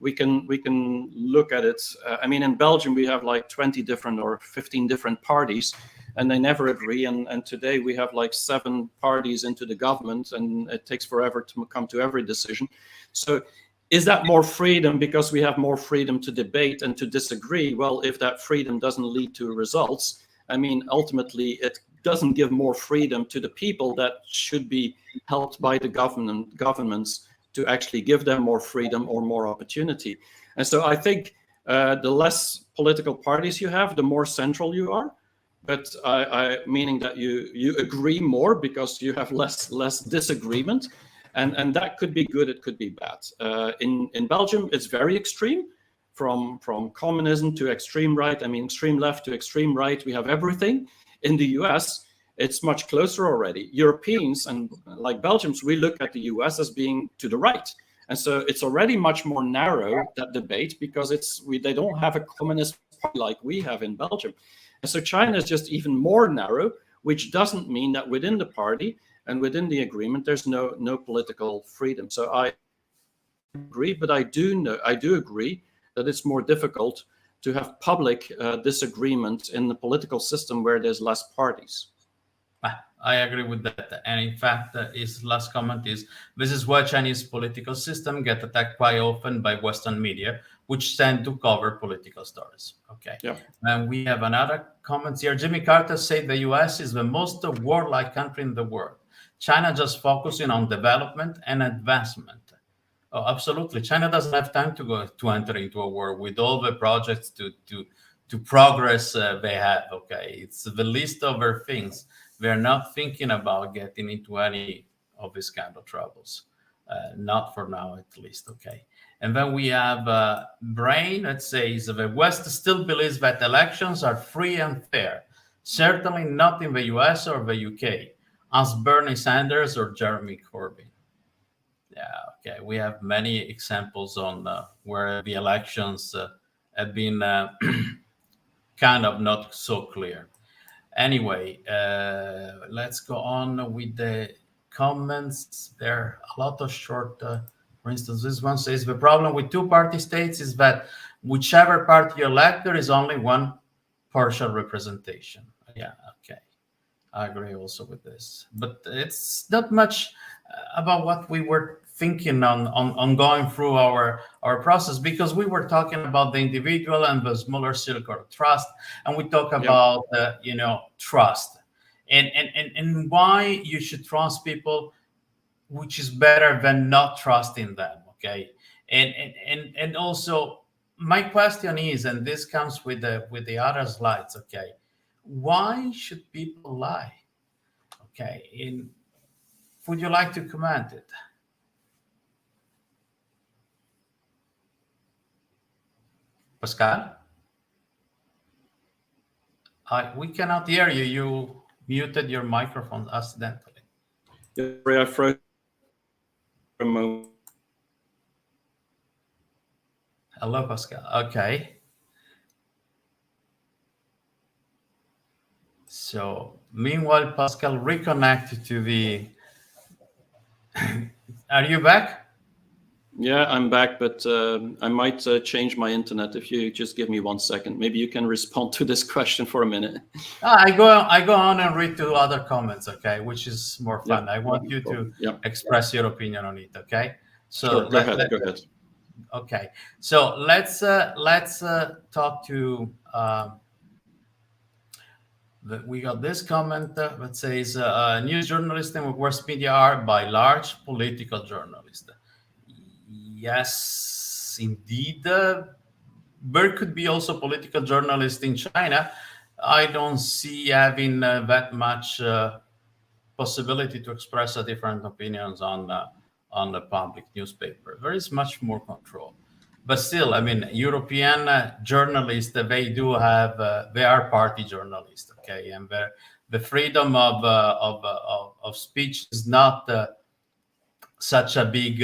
we can look at it. I mean, in Belgium we have like 20 different or 15 different parties, and they never agree. And today we have like 7 parties into the government, and it takes forever to come to every decision. So is that more freedom because we have more freedom to debate and to disagree? Well, if that freedom doesn't lead to results, I mean, ultimately it doesn't give more freedom to the people that should be helped by the governments to actually give them more freedom or more opportunity. And so I think the less political parties you have, the more central you are. But meaning that you agree more because you have less disagreement. And that could be good, it could be bad. In Belgium, it's very extreme, from communism to extreme right. I mean, extreme left to extreme right, we have everything. In the US, it's much closer already. Europeans, and like Belgians, we look at the US as being to the right. And so it's already much more narrow, that debate, because they don't have a communist party like we have in Belgium. And so China is just even more narrow, which doesn't mean that within the party and within the agreement, there's no political freedom. So I agree, but I do agree that it's more difficult to have public disagreement in the political system where there's less parties. I agree with that. And in fact, his last comment is, this is why Chinese political system get attacked quite often by Western media, which tend to cover political stories. Okay. Yeah. And we have another comment here. Jimmy Carter said the US is the most warlike country in the world. China just focusing on development and advancement. Oh, absolutely. China doesn't have time to enter into a war with all the projects to progress they have. Okay. It's the least of their things. They're not thinking about getting into any of these kind of troubles. Not for now, at least. Okay. And then we have Brain that says the West still believes that elections are free and fair. Certainly not in the US or the UK, as Bernie Sanders or Jeremy Corbyn. Yeah, okay. We have many examples on where the elections have been kind of not so clear. Anyway, let's go on with the comments. There are a lot of short, for instance, this one says, the problem with two-party states is that whichever party you elect, there is only one partial representation. Yeah, okay. I agree also with this. But it's not much about what we were thinking on going through our process, because we were talking about the individual and the smaller circle of trust, and we talk about trust and why you should trust people, which is better than not trusting them. Okay, and also my question is, and this comes with the other slides. Okay, why should people lie? Okay, would you like to comment it? Pascal? We cannot hear you. You muted your microphone accidentally. Sorry, I froze for a moment. Hello, Pascal. Okay. So, meanwhile, Pascal reconnected to the... Are you back? Yeah, I'm back, but I might change my internet if you just give me 1 second. Maybe you can respond to this question for a minute. I go on and read to other comments, okay, which is more Yeah, fun. I want you to yeah, express your opinion on it, okay? So sure. Go ahead. Go ahead. okay. So let's talk to. We got this comment that says news journalists and West media are by large political journalists. Yes, indeed. There could be also political journalists in China. I don't see having that much possibility to express a different opinions on the public newspaper. There is much more control. But still, I mean, European journalists, they do have, they are party journalists, okay? And the freedom of speech is not such a big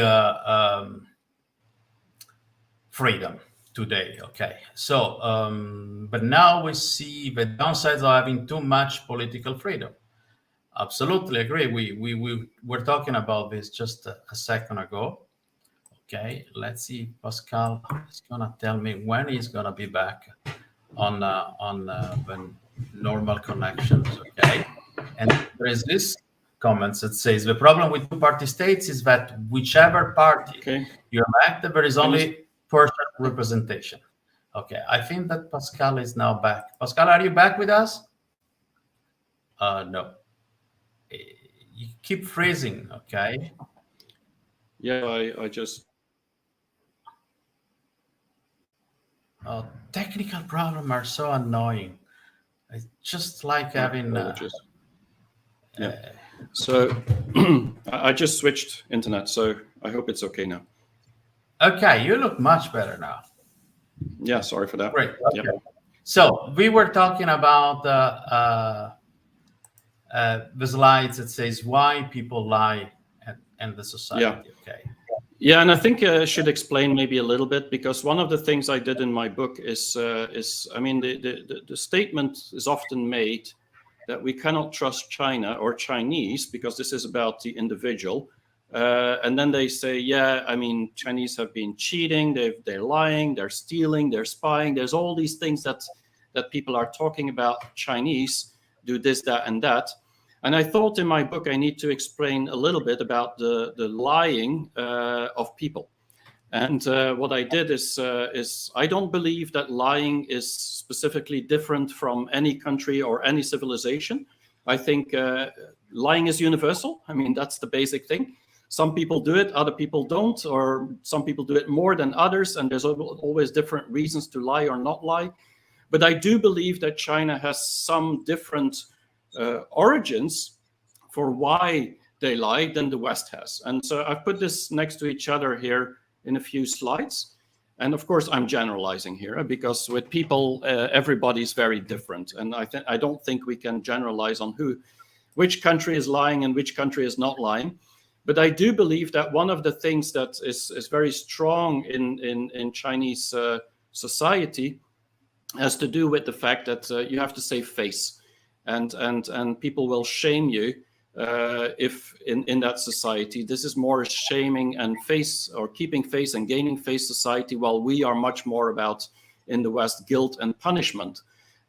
freedom today, okay? So, but now we see the downsides of having too much political freedom. Absolutely agree. We were talking about this just a second ago. Okay, let's see. Pascal is gonna tell me when he's gonna be back on the normal connections. Okay, and there is this comments that says the problem with two-party states is that whichever party you elect, there is only partial representation. Okay, I think that Pascal is now back. Pascal, are you back with us? No. You keep freezing, okay? Yeah, I just. Technical problems are so annoying. It's just like having. Yeah. So I just switched internet, so I hope it's okay now. Okay, you look much better now. Yeah, sorry for that. Great. Okay. Yeah. So we were talking about the slides that says why people lie and the society. Yeah. Okay. Yeah, and I think I should explain maybe a little bit, because one of the things I did in my book is I mean, the statement is often made that we cannot trust China or Chinese because this is about the individual. And then they say, yeah, I mean, Chinese have been cheating, they're lying, they're stealing, they're spying. There's all these things that people are talking about. Chinese do this, that, and that. And I thought in my book I need to explain a little bit about the lying of people. And what I did is I don't believe that lying is specifically different from any country or any civilization. I think lying is universal. I mean, that's the basic thing. Some people do it, other people don't, or some people do it more than others, and there's always different reasons to lie or not lie. But I do believe that China has some different origins for why they lie than the West has. And so I've put this next to each other here in a few slides. And of course, I'm generalizing here because with people, everybody's very different. And I don't think we can generalize on which country is lying and which country is not lying. But I do believe that one of the things that is very strong in Chinese society has to do with the fact that you have to save face. And people will shame you if in that society. This is more shaming and face, or keeping face and gaining face society, while we are much more about, in the West, guilt and punishment.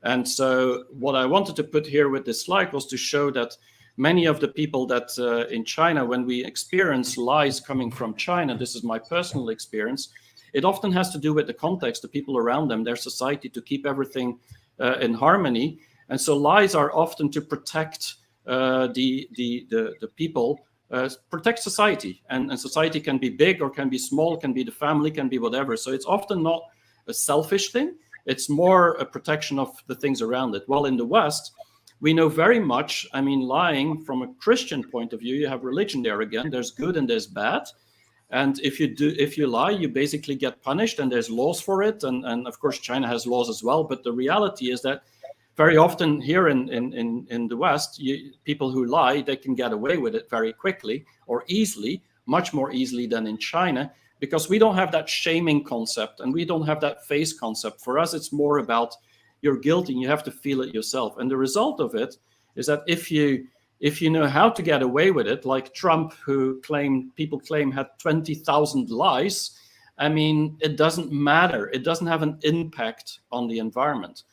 And so what I wanted to put here with this slide was to show that many of the people that in China, when we experience lies coming from China, this is my personal experience, it often has to do with the context, the people around them, their society, to keep everything in harmony. And so lies are often to protect the people, protect society. And society can be big or can be small, can be the family, can be whatever. So it's often not a selfish thing. It's more a protection of the things around it. While in the West, we know very much, I mean, lying from a Christian point of view, you have religion there again. There's good and there's bad. And if you lie, you basically get punished, and there's laws for it. And of course, China has laws as well. But the reality is that very often here in the West, people who lie, they can get away with it very quickly or easily, much more easily than in China, because we don't have that shaming concept and we don't have that face concept. For us, it's more about you're guilty and you have to feel it yourself. And the result of it is that if you if you know how to get away with it, like Trump, who people claim had 20,000 lies, I mean, it doesn't matter. It doesn't have an impact on the environment.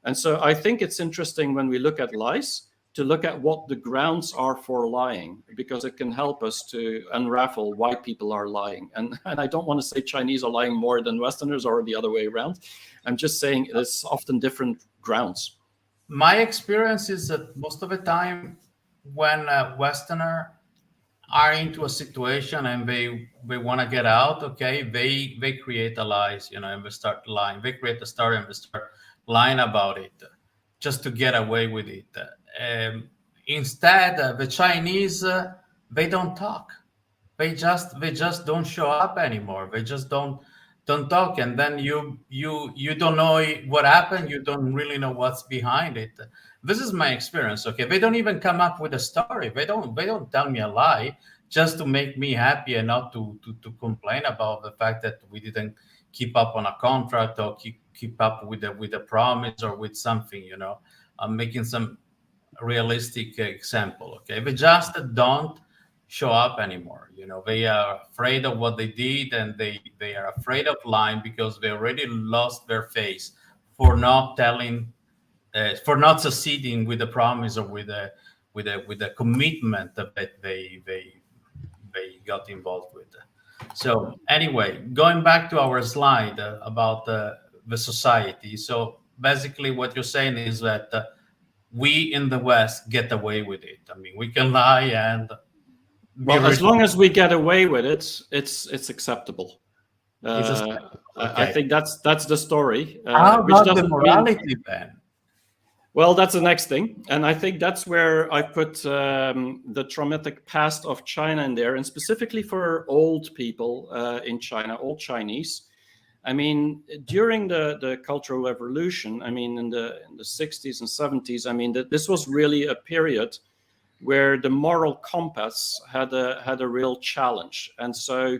And so I think it's interesting when we look at lies to look at what the grounds are for lying, because it can help us to unravel why people are lying. And I don't want to say Chinese are lying more than Westerners or the other way around. I'm just saying it's often different grounds. My experience is that most of the time when Westerner are into a situation and they want to get out, okay, they create a lies, and they start lying. They create a story and they start lying about it just to get away with it. Instead, the Chinese, they don't talk. They just don't show up anymore. They just don't talk, and then you don't know what happened. You don't really know what's behind it. This is my experience. Okay, they don't even come up with a story. They don't tell me a lie just to make me happy and not to complain about the fact that we didn't keep up on a contract or keep up with a promise or with something. I'm making some realistic example. Okay, they just don't show up anymore. They are afraid of what they did, and they are afraid of lying because they already lost their face for not telling, for not succeeding with the promise or with a commitment that they got involved with. So anyway, going back to our slide about the society. So basically, what you're saying is that we in the West get away with it. I mean, we can lie and well, as long as we get away with it, it's acceptable. Okay. I think that's the story. How about the morality then? Well, that's the next thing. And I think that's where I put the traumatic past of China in there, and specifically for old people in China, old Chinese. I mean, during the Cultural Revolution, I mean, in the 60s and 70s, I mean, this was really a period where the moral compass had a real challenge. And so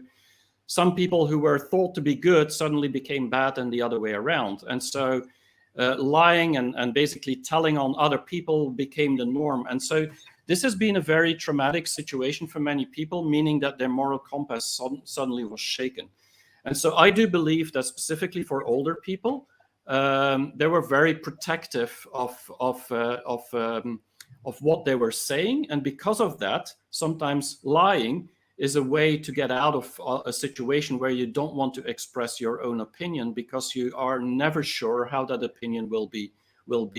some people who were thought to be good suddenly became bad, and the other way around. And so lying and basically telling on other people became the norm. And so this has been a very traumatic situation for many people, meaning that their moral compass suddenly was shaken. And so I do believe that specifically for older people, they were very protective of what they were saying. And because of that, sometimes lying is a way to get out of a situation where you don't want to express your own opinion because you are never sure how that opinion will be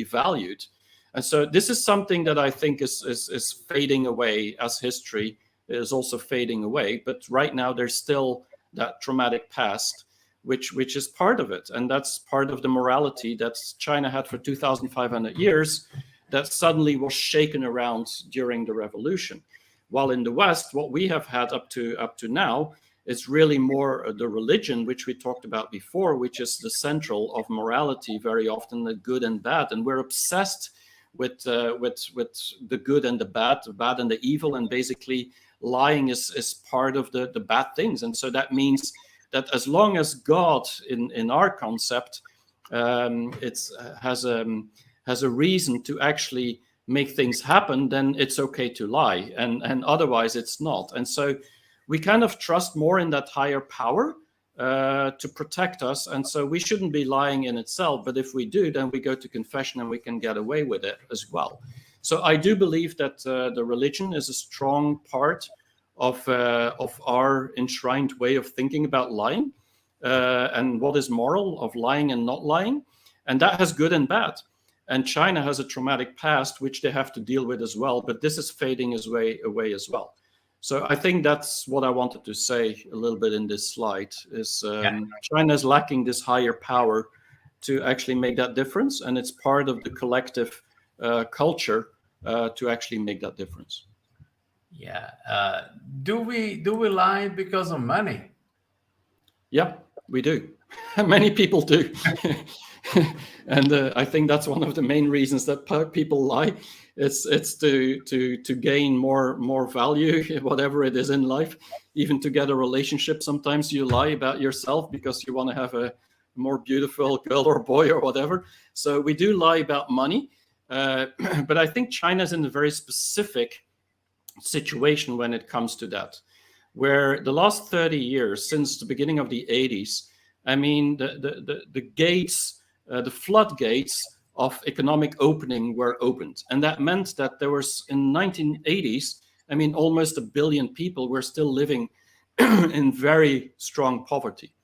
valued. And so this is something that I think is fading away as history is also fading away. But right now there's still that traumatic past, which is part of it. And that's part of the morality that China had for 2,500 years that suddenly was shaken around during the revolution. While in the West, what we have had up to now is really more the religion, which we talked about before, which is the central of morality, very often the good and bad. And we're obsessed with the good and the bad and the evil. And basically lying is part of the bad things. And so that means that as long as God in our concept has a reason to actually make things happen, then it's okay to lie, and otherwise it's not. And so we kind of trust more in that higher power to protect us, and so we shouldn't be lying in itself, but if we do, then we go to confession and we can get away with it as well. So I do believe that the religion is a strong part of our enshrined way of thinking about lying and what is moral of lying and not lying, and that has good and bad. And China has a traumatic past, which they have to deal with as well. But this is fading away as well. So I think that's what I wanted to say a little bit in this slide, is China is lacking this higher power to actually make that difference. And it's part of the collective culture to actually make that difference. Yeah. Do we lie because of money? Yeah, we do. Many people do. And I think that's one of the main reasons that people lie. It's to gain more value, whatever it is in life. Even to get a relationship, sometimes you lie about yourself because you want to have a more beautiful girl or boy or whatever. So we do lie about money. But I think China's in a very specific situation when it comes to that, where the last 30 years, since the beginning of the 80s, I mean, the gates, the floodgates of economic opening were opened. And that meant that there was, in 1980s, I mean, almost 1 billion people were still living in very strong poverty.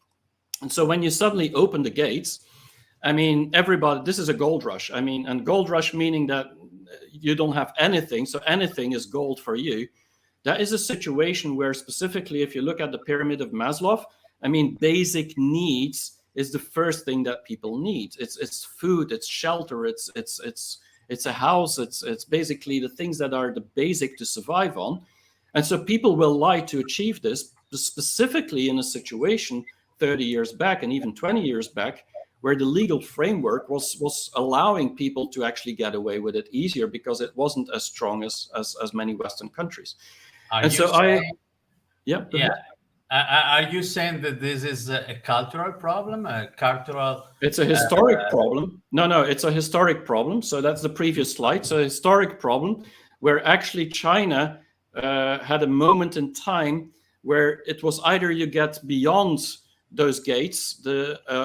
And so when you suddenly open the gates, I mean, everybody, this is a gold rush. I mean, and gold rush meaning that you don't have anything, so anything is gold for you. That is a situation where, specifically, if you look at the pyramid of Maslow, I mean, basic needs is the first thing that people need. It's food, it's shelter, it's a house, it's basically the things that are the basic to survive on. And so people will lie to achieve this, specifically in a situation 30 years back and even 20 years back, where the legal framework was allowing people to actually get away with it easier because it wasn't as strong as many Western countries. Are you saying that this is a cultural problem, a cultural? It's a historic problem. No, it's a historic problem. So that's the previous slide. So a historic problem where actually China had a moment in time where it was either you get beyond those gates,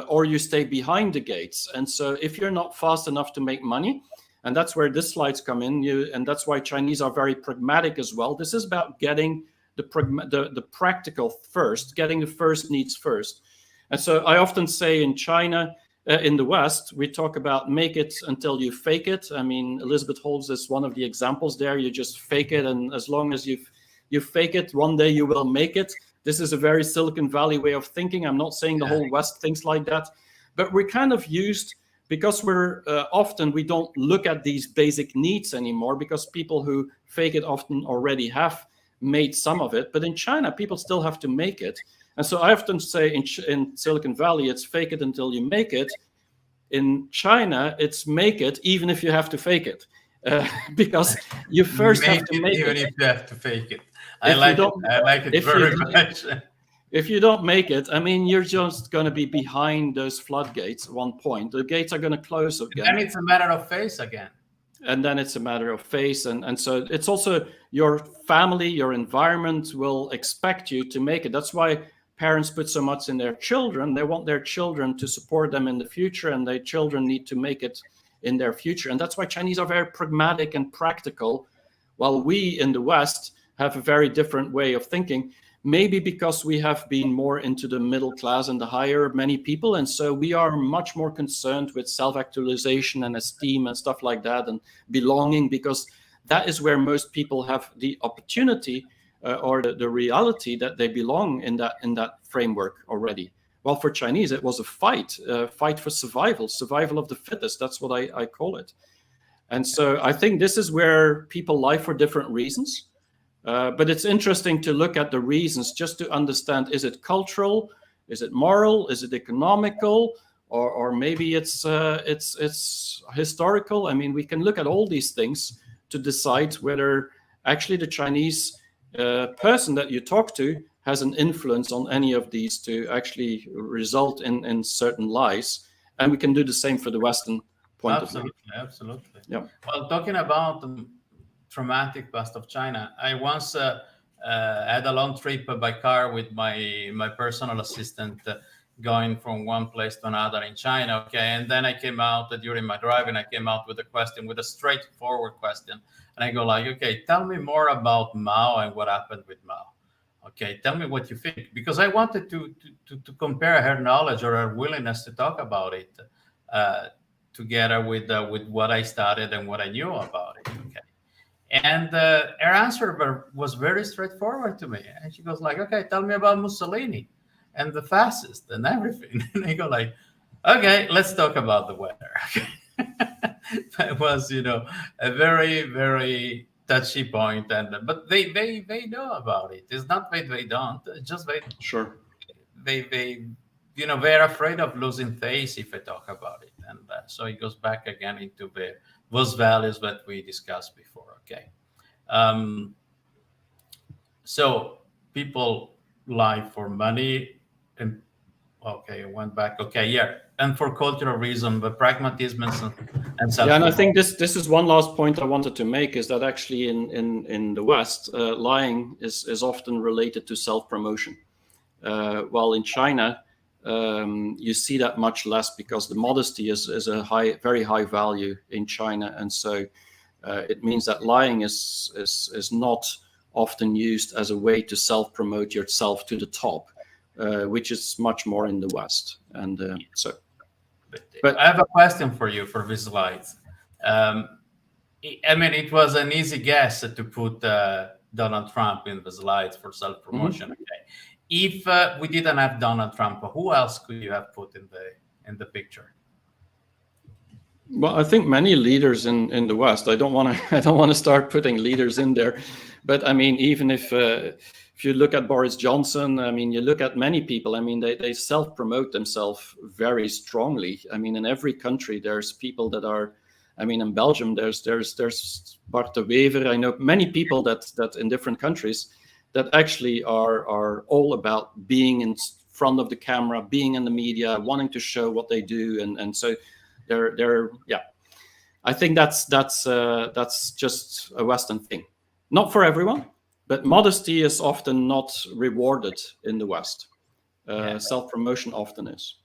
or you stay behind the gates. And so if you're not fast enough to make money, and that's where this slides come in, and that's why Chinese are very pragmatic as well. This is about getting the practical first, getting the first needs first. And so I often say in China, in the West, we talk about make it until you fake it. I mean, Elizabeth Holmes is one of the examples there. You just fake it, and as long as you fake it, one day you will make it. This is a very Silicon Valley way of thinking. I'm not saying the whole West thinks like that, but we're kind of used, because we're often, we don't look at these basic needs anymore, because people who fake it often already have made some of it. But in China, people still have to make it. And so I often say in Silicon Valley, it's fake it until you make it. In China, it's make it even if you have to fake it. Because you first have to make even it. if you have to fake it. I like it very much. If you don't make it, I mean, you're just going to be behind those floodgates at one point. The gates are going to close again. And it's a matter of face again. And then it's a matter of face. And so it's also your family, your environment will expect you to make it. That's why parents put so much in their children. They want their children to support them in the future, and their children need to make it in their future. And that's why Chinese are very pragmatic and practical, while we in the West have a very different way of thinking, maybe because we have been more into the middle class and the higher many people. And so we are much more concerned with self-actualization and esteem and stuff like that, and belonging, because that is where most people have the opportunity or the reality that they belong in that framework already. Well, for Chinese, it was a fight for survival of the fittest. That's what I call it. And so I think this is where people lie for different reasons. But it's interesting to look at the reasons just to understand, is it cultural? Is it moral? Is it economical? Or maybe it's historical? I mean, we can look at all these things to decide whether actually the Chinese person that you talk to has an influence on any of these to actually result in certain lies. And we can do the same for the Western point of view. Absolutely. Yeah. Well, talking about the traumatic past of China, I once had a long trip by car with my personal assistant, going from one place to another in China. Okay, and then I came out during my driving. I came out with a straightforward question, and I go like, okay, tell me more about Mao and what happened with Mao. Okay, tell me what you think, because I wanted to compare her knowledge or her willingness to talk about it together with what I studied and what I knew about it. Okay. And her answer was very straightforward to me. And she goes like, okay, tell me about Mussolini and the fascists and everything. And I go like, okay, let's talk about the weather. It was, a very, very touchy point. But they know about it. It's not that they don't. It's just Sure. They're afraid of losing face if I talk about it. And so it goes back again into those values that we discussed before. Okay. So people lie for money and Okay, I went back. Okay, yeah, and for cultural reason, but pragmatism and Yeah, self. and I think this is one last point I wanted to make, is that actually in the West, lying is often related to self promotion. While in China, you see that much less, because the modesty is a very high value in China, and so it means that lying is not often used as a way to self promote yourself to the top, which is much more in the West. And But I have a question for you for these slides. Um, I mean, it was an easy guess to put Donald Trump in the slides for self-promotion. Mhm. Okay, if we didn't have Donald Trump, who else could you have put in the picture? Well, I think many leaders in the West. I don't want to I don't want to start putting leaders in there, but I mean, even if you look at Boris Johnson, I mean, you look at many people. I mean, they self promote themselves very strongly. I mean, in every country, there's people that are. I mean, in Belgium, there's Bart de Wever. I know many people that in different countries that actually are all about being in front of the camera, being in the media, wanting to show what they do, and so they're yeah. I think that's just a Western thing, not for everyone, but modesty is often not rewarded in the West. Yeah, Self promotion often is.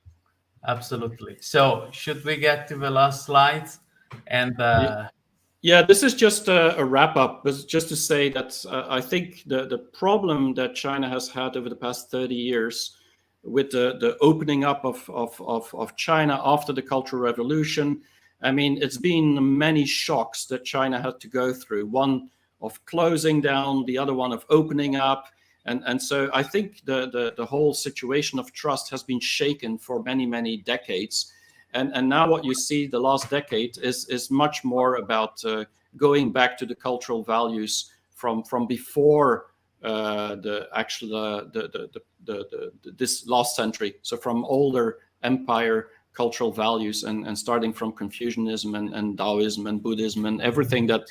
absolutely. So, should we get to the last slides? And Yeah, this is just a wrap up, but just to say that I think the problem that China has had over the past 30 years with the opening up of China after the Cultural Revolution, I mean, it's been many shocks that China had to go through. One of closing down, the other one of opening up. And so I think the whole situation of trust has been shaken for many, many decades. And now what you see the last decade is much more about going back to the cultural values from before the actual this last century. So from older empire cultural values, and starting from Confucianism and Taoism and Buddhism and everything that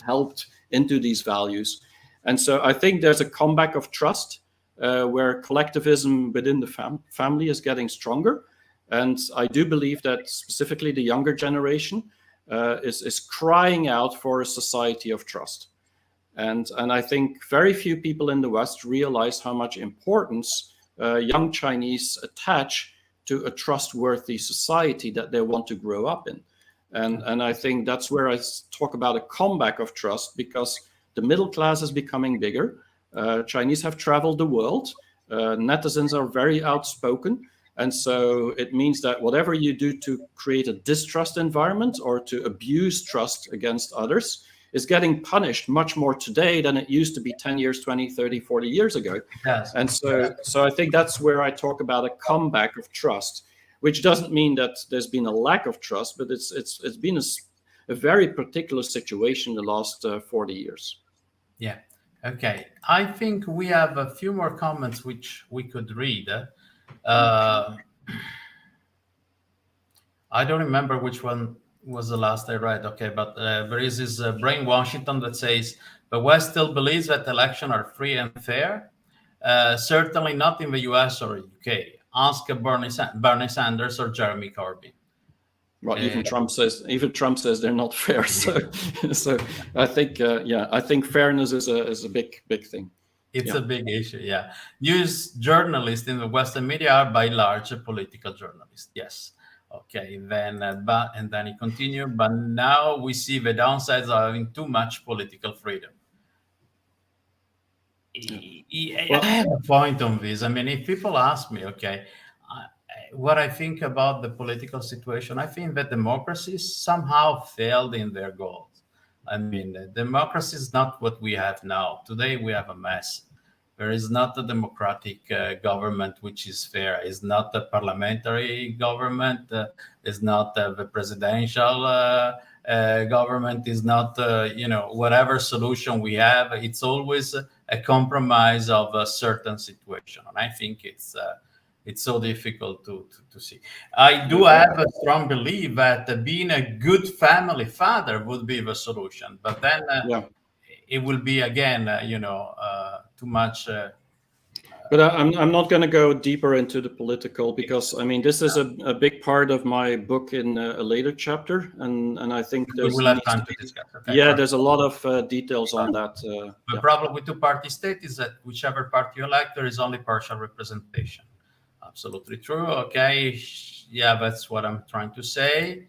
helped into these values. And so I think there's a comeback of trust where collectivism within the family is getting stronger. And I do believe that specifically the younger generation is crying out for a society of trust. And I think very few people in the West realize how much importance young Chinese attach to a trustworthy society that they want to grow up in. And I think that's where I talk about a comeback of trust, because the middle class is becoming bigger. Chinese have traveled the world. Netizens are very outspoken. And so it means that whatever you do to create a distrust environment or to abuse trust against others is getting punished much more today than it used to be 10 years, 20, 30, 40 years ago. yes, And so I think that's where I talk about a comeback of trust, which doesn't mean that there's been a lack of trust, but it's been a very particular situation the last 40 years. yeah. Okay, I think we have a few more comments which we could read. Uh, I don't remember which one was the last I read. Okay, but there is this Brain Washington that says, "The West still believes that elections are free and fair. Certainly not in the US or UK. Ask Bernie Sanders or Jeremy Corbyn." Well, Uh, even Trump says they're not fair. So I think I think fairness is a big thing. it's Yeah. a big issue, yeah. News journalists in the Western media are by large political journalists. Yes. Okay, then, but and then he continued. But now we see the downsides of having too much political freedom. I Well, have a point on this. I mean, if people ask me, okay, what I think about the political situation, I think that democracies somehow failed in their goals. I mean, democracy is not what we have now. Today, we have a mess. There is not a democratic government which is fair. It's not a parliamentary government. It's not the presidential government. Is not whatever solution we have. It's always a compromise of a certain situation, and I think it's so difficult to see. I do have a strong belief that being a good family father would be the solution, but then yeah. it will be again, too much But I'm not going to go deeper into the political because I mean this is a big part of my book in a later chapter, and I think we there's will have needs time to to be discuss. Okay, yeah perfect. there's a lot of details on that. The Yeah. problem with two-party state is that whichever party you elect, there is only partial representation. Absolutely true. Okay, yeah, that's what I'm trying to say.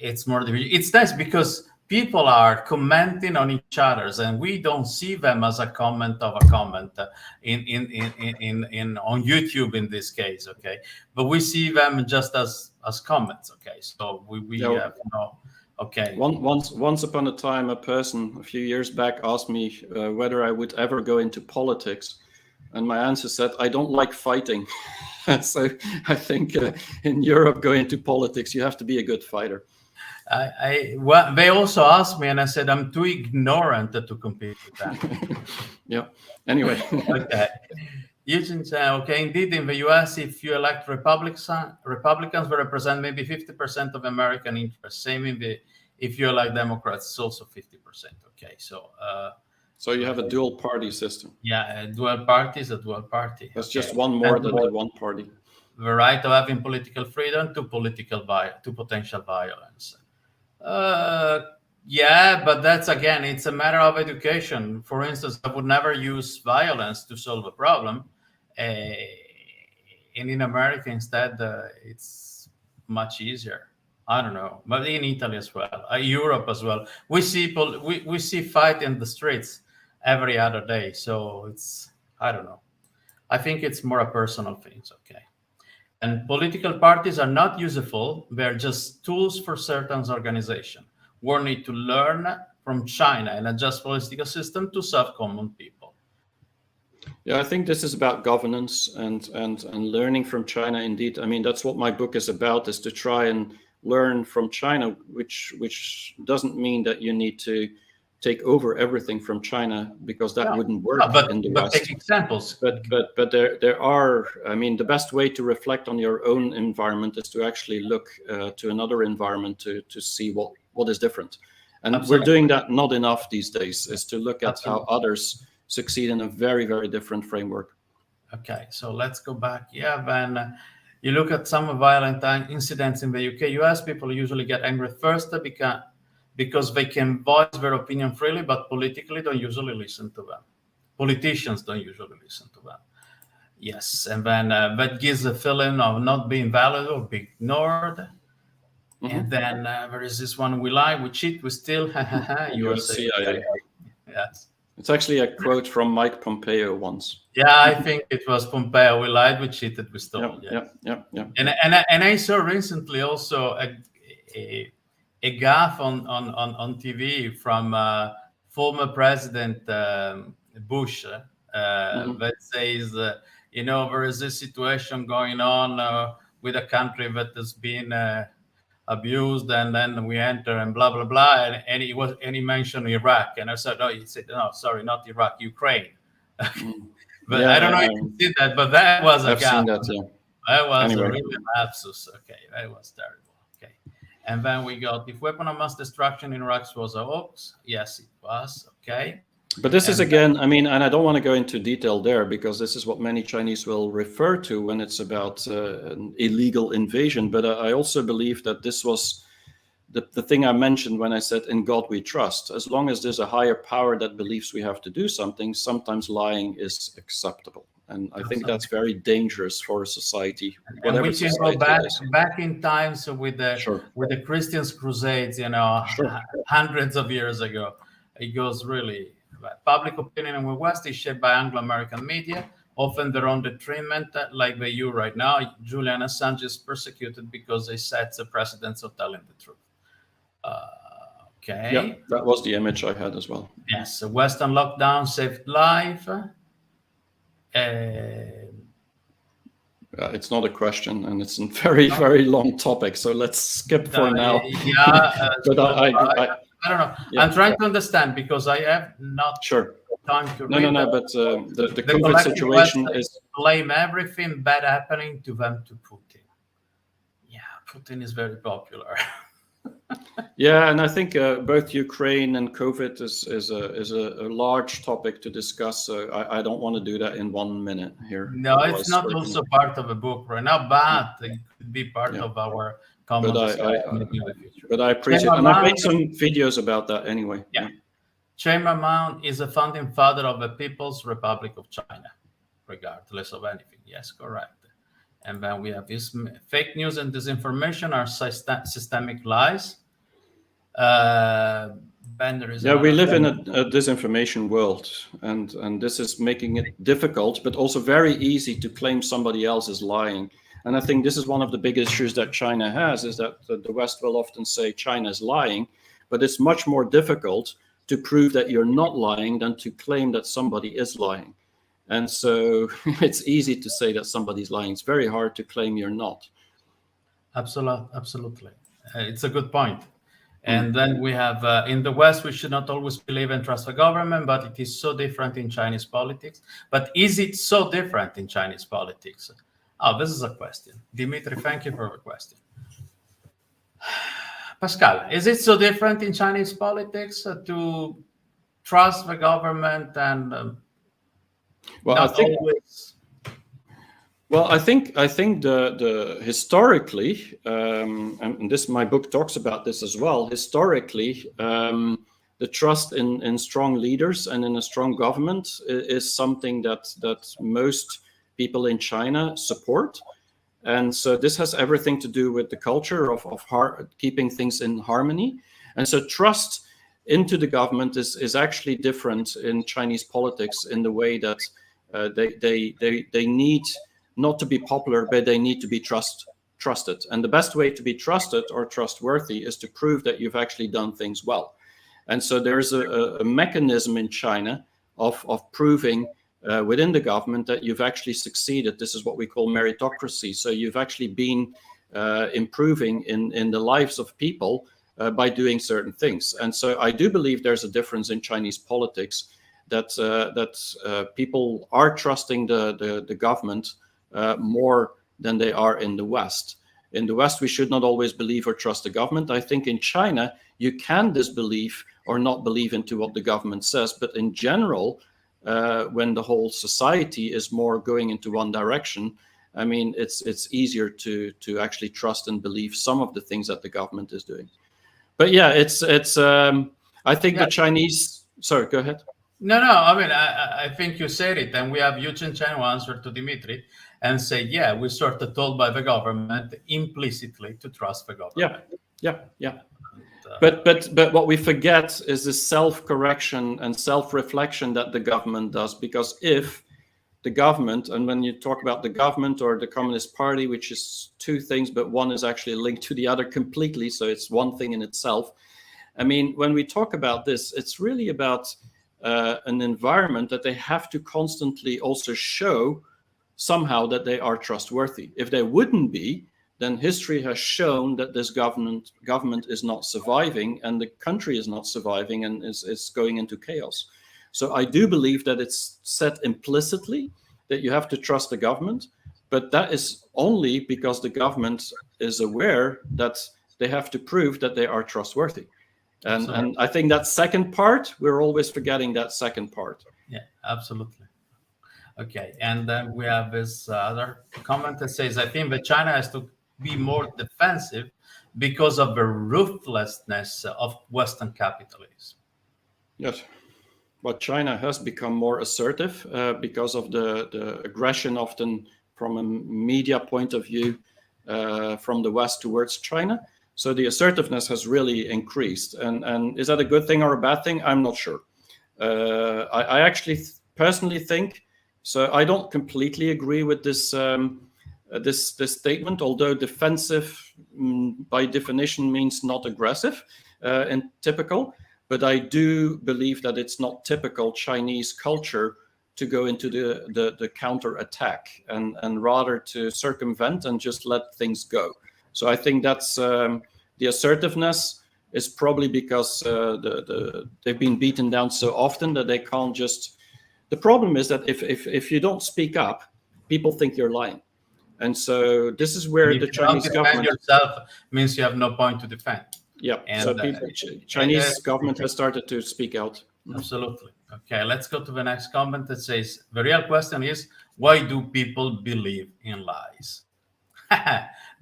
It's more. It's nice because people are commenting on each other's, and we don't see them as a comment of a comment in on YouTube in this case. Okay, but we see them just as comments. Okay, so we Yeah. have no. Okay. Once upon a time, a person a few years back asked me whether I would ever go into politics, and my answer said, "I don't like fighting." So I think in Europe, going into politics, you have to be a good fighter. Well, they also asked me, and I said I'm too ignorant to compete with that. Yeah. Anyway. Okay. Eugene said, okay, indeed, in the US, if you elect Republicans will represent maybe 50% of American interests. Same if you elect Democrats, it's also 50%. Okay, so So you have a dual party system. yeah, a dual party is a dual party. That's okay. just one more than the one party. The right of having political freedom to potential violence. Yeah, but that's again, it's a matter of education. For instance, I would never use violence to solve a problem. And in America, instead, it's much easier. I don't know, but in Italy as well, Europe as well. We see fight in the streets every other day. So it's, I don't know. I think it's more a personal thing. Okay. And political parties are not useful. They're just tools for certain organizations. We need to learn from China and adjust political system to serve common people. Yeah, I think this is about governance and learning from China. Indeed, I mean that's what my book is about: is to try and learn from China, which doesn't mean that you need to take over everything from China because that wouldn't work in the West. Take examples. But there are. I mean, the best way to reflect on your own environment is to actually look to another environment to see what is different. And Absolutely. We're doing that not enough these days. Is to look at Absolutely. how others succeed in a very, very different framework. Okay, so let's go back. Yeah, then you look at some violent incidents in the UK, US. People usually get angry first because they can voice their opinion freely, but politically don't usually listen to them. Politicians don't usually listen to them. Yes, and then that gives a feeling of not being valid or being ignored. Mm-hmm. And then there is this one: we lie, we cheat, we steal. USA. Yes. It's actually a quote from Mike Pompeo once. Yeah, I think it was Pompeo. We lied, we cheated, we stole. Yeah. And I saw recently also a gaffe on TV from former President Bush that says, there is this situation going on with a country that has been abused, and then we enter and blah blah blah, and he mentioned Iraq, and I said, no, he said, no, sorry, not Iraq, Ukraine. But yeah, I don't know if you did that, but that was a gaffe. That was a really lapsus. Okay, that was terrible. Okay, and then we got, if weapon of mass destruction in Iraq was a hoax. Yes, it was. Okay. But this is again, I mean, and I don't want to go into detail there because this is what many Chinese will refer to when it's about an illegal invasion. But I also believe that this was the thing I mentioned when I said, in God we trust. As long as there's a higher power that believes we have to do something, sometimes lying is acceptable. And I think that's very dangerous for a society. And we can go back in time, so with the Christians' crusades, hundreds of years ago. It goes really. Public opinion in the West is shaped by Anglo-American media, often their own detriment, like the EU right now. Julian Assange is persecuted because they set the precedence of telling the truth. Okay. Yeah, that was the image I had as well. Yes, the Western lockdown saved life. It's not a question, and it's a very, very long topic, so let's skip for now. Yeah, but I don't know. Yeah, I'm trying to understand because I have not time to read. No. But the COVID situation is blame everything bad happening to them to Putin. Yeah, Putin is very popular. Yeah, and I think both Ukraine and COVID is a large topic to discuss. So I don't want to do that in 1 minute here. No, it's Otherwise, not we're gonna, also part of a book right now, yeah, but it could be part yeah. of our But common discussion maybe in the future. but I Chaim appreciate, and I've made Amman, some videos about that anyway. yeah, Chaim Amman is a founding father of the People's Republic of China, regardless of anything. Yes, correct. And then we have this fake news and disinformation are systemic lies. Then there is Yeah, we live in another. a disinformation world, and this is making it difficult, but also very easy to claim somebody else is lying. And I think this is one of the big issues that China has, is that the West will often say China is lying, but it's much more difficult to prove that you're not lying than to claim that somebody is lying. And so it's easy to say that somebody's lying. It's very hard to claim you're not. Absolutely. It's a good point. And then we have, in the West, we should not always believe and trust the government, but it is so different in Chinese politics. But is it so different in Chinese politics? Oh, this is a question. Dimitri, thank you for the question. Pascal, is it so different in Chinese politics to trust the government and Well, not always? Well, I think the historically, and this my book talks about this as well. Historically, the trust in strong leaders and in a strong government is something that most people in China support, and so this has everything to do with the culture of keeping things in harmony, and so trust into the government is actually different in Chinese politics in the way that they need not to be popular, but they need to be trusted. And the best way to be trusted or trustworthy is to prove that you've actually done things well. And so there's a mechanism in China of proving within the government that you've actually succeeded. This is what we call meritocracy. So you've actually been improving in the lives of people by doing certain things. And so I do believe there's a difference in Chinese politics that people are trusting the government more than they are in the West. In the West, we should not always believe or trust the government. I think in China, you can disbelieve or not believe into what the government says. But in general, when the whole society is more going into one direction, I mean, it's easier to actually trust and believe some of the things that the government is doing. But yeah, I think the Chinese. Sorry, go ahead. No. I mean, I think you said it, and we have Yu Chen Chen who answered to Dimitri and say, yeah, we're sort of told by the government implicitly to trust the government. Yeah. But what we forget is the self-correction and self-reflection that the government does, because if the government, and when you talk about the government or the Communist Party, which is two things, but one is actually linked to the other completely, so it's one thing in itself. I mean, when we talk about this, it's really about an environment that they have to constantly also show somehow that they are trustworthy. If they wouldn't be, then history has shown that this government is not surviving, and the country is not surviving, and is going into chaos. So I do believe that it's said implicitly that you have to trust the government, but that is only because the government is aware that they have to prove that they are trustworthy. And I think that second part, we're always forgetting that second part. Yeah, absolutely. Okay, and then we have this other comment that says, I think that China has to be more defensive because of the ruthlessness of Western capitalism. Yes, but China has become more assertive because of the aggression, often from a media point of view, from the West towards China. So the assertiveness has really increased. And is that a good thing or a bad thing? I'm not sure. I actually personally think, so I don't completely agree with this this statement, although defensive by definition means not aggressive and typical. But I do believe that it's not typical Chinese culture to go into the counter attack and rather to circumvent and just let things go. So I think that's the assertiveness is probably because they've been beaten down so often that they can't just. The problem is that if you don't speak up, people think you're lying, and so this is where the Chinese government yourself means you have no point to defend. Yeah. And So Chinese government has started to speak out. Absolutely. Okay, let's go to the next comment that says the real question is, why do people believe in lies?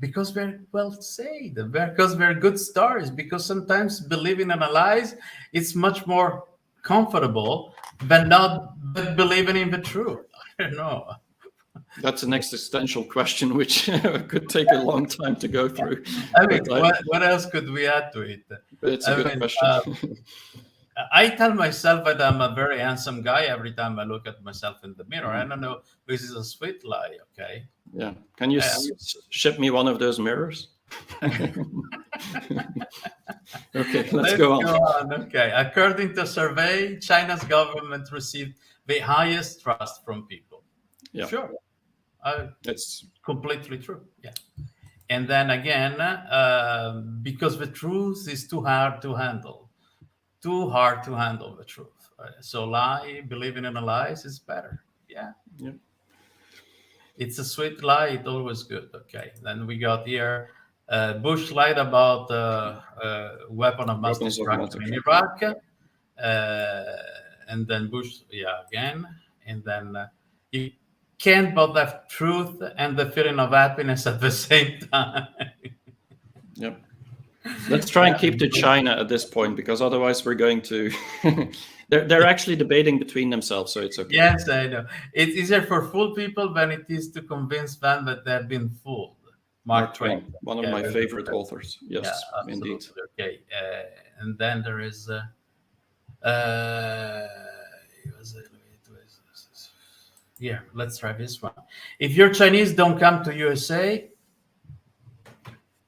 Because they're well said, because they're good stories, because sometimes believing in a lies it's much more comfortable than not but believing in the truth. I don't know. That's an existential question, which could take a long time to go through. I mean, what else could we add to it? But it's a I good mean, question. I tell myself that I'm a very handsome guy every time I look at myself in the mirror. I don't know. This is a sweet lie, okay? Yeah. Can you ship me one of those mirrors? Okay, let's go on. Okay. According to a survey, China's government received the highest trust from people. Yeah. Sure. It's completely true. Yeah. And then again, because the truth is too hard to handle. Too hard to handle the truth. So believing in a lies is better. Yeah. Yeah. It's a sweet lie. It's always good. Okay. Then we got here Bush lied about weapon of mass destruction in Iraq. And then Bush, again. And then you can't both have truth and the feeling of happiness at the same time. Yep. Let's try and keep to China at this point, because otherwise we're going to. they're actually debating between themselves, so it's okay. Yes, I know. It's easier for fool people than it is to convince them that they've been fooled. Mark Twain, one of my favorite authors. Yes, indeed. Okay, and then there is. Here, let's try this one. If you're Chinese, don't come to USA.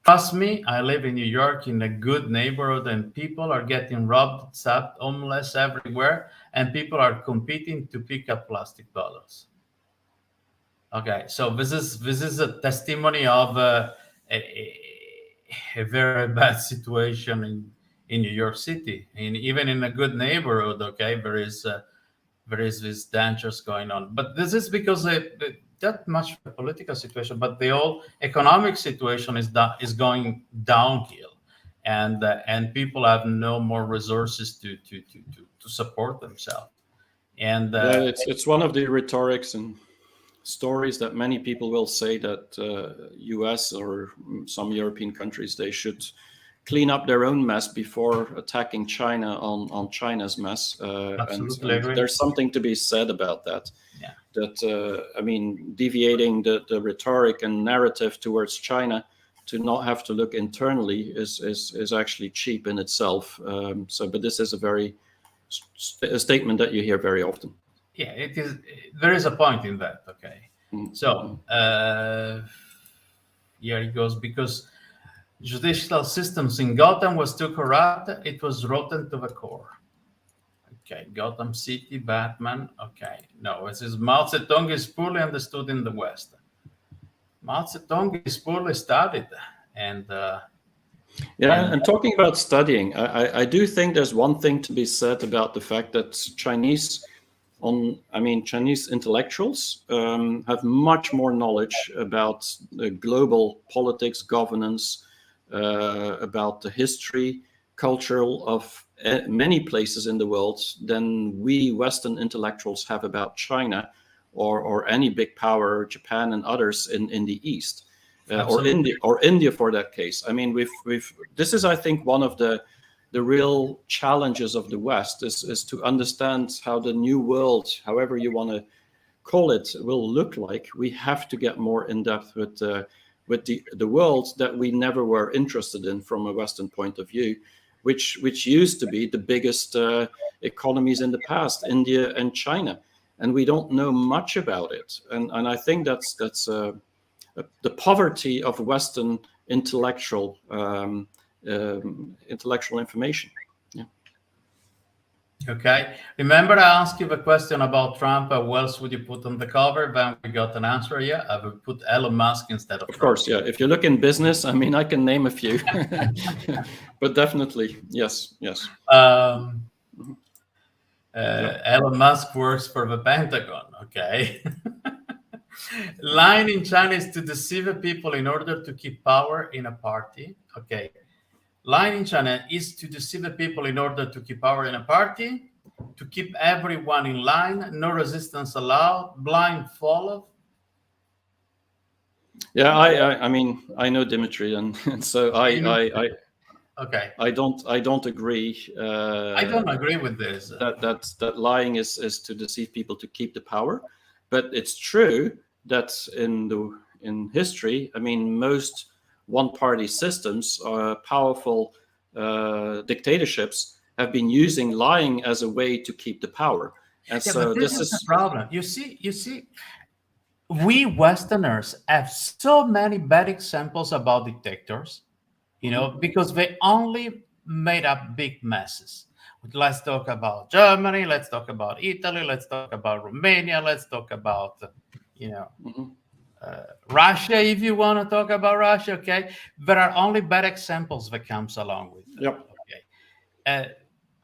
Trust me, I live in New York in a good neighborhood, and people are getting robbed, stabbed, homeless everywhere, and people are competing to pick up plastic bottles. Okay, so this is a testimony of a very bad situation in New York City, and even in a good neighborhood. Okay, there is this dangers going on, but this is because that much the political situation, but the whole economic situation is going downhill, and people have no more resources to support themselves. And it's one of the rhetorics and stories that many people will say that U.S. or some European countries, they should clean up their own mess before attacking China on China's mess. And there's something to be said about that. Yeah. That I mean, deviating the rhetoric and narrative towards China to not have to look internally is actually cheap in itself. But this is a statement that you hear very often. Yeah, it is. There is a point in that. Okay. Mm-hmm. So here it goes. Because judicial systems in Gotham was too corrupt, it was rotten to the core. Okay, Gotham City, Batman. Okay, no, this is Mao Zedong is poorly understood in the West. Mao Zedong is poorly studied, and and talking about studying, I do think there's one thing to be said about the fact that Chinese intellectuals have much more knowledge about global politics, governance, about the history, cultural of many places in the world than we Western intellectuals have about China or any big power, Japan and others in the East, or India for that case. I mean, this is, I think, one of the real challenges of the West is to understand how the new world, however you want to call it, will look like. We have to get more in depth with the world that we never were interested in from a Western point of view, which used to be the biggest economies in the past, India and China, and we don't know much about it. And I think that's the poverty of Western intellectual information. Yeah. Okay. Remember, I asked you the question about Trump. Who else would you put on the cover? Then we got an answer here. I would put Elon Musk instead of Trump. Course, yeah. If you look in business, I mean, I can name a few, but definitely, yes. Elon Musk works for the Pentagon. Okay. Line in China is to deceive people in order to keep power in a party. Okay. Lying in China is to deceive the people in order to keep power in a party, to keep everyone in line, no resistance allowed, blind follow. Yeah, I mean, I know Dimitri, and, and so You know, okay. I don't agree I don't agree with this. that lying is to deceive people to keep the power, but it's true that in history, I mean, most one-party systems, powerful dictatorships, have been using lying as a way to keep the power, and Yeah, but so this this is the is problem. You see, we Westerners have so many bad examples about dictators, Mhm. because they only made up big messes. Let's talk about Germany, let's talk about Italy, let's talk about Romania, let's talk about, you know, Mhm. Russia, if you want to talk about Russia, okay? There are only bad examples that comes along with it, Yep. okay? Uh,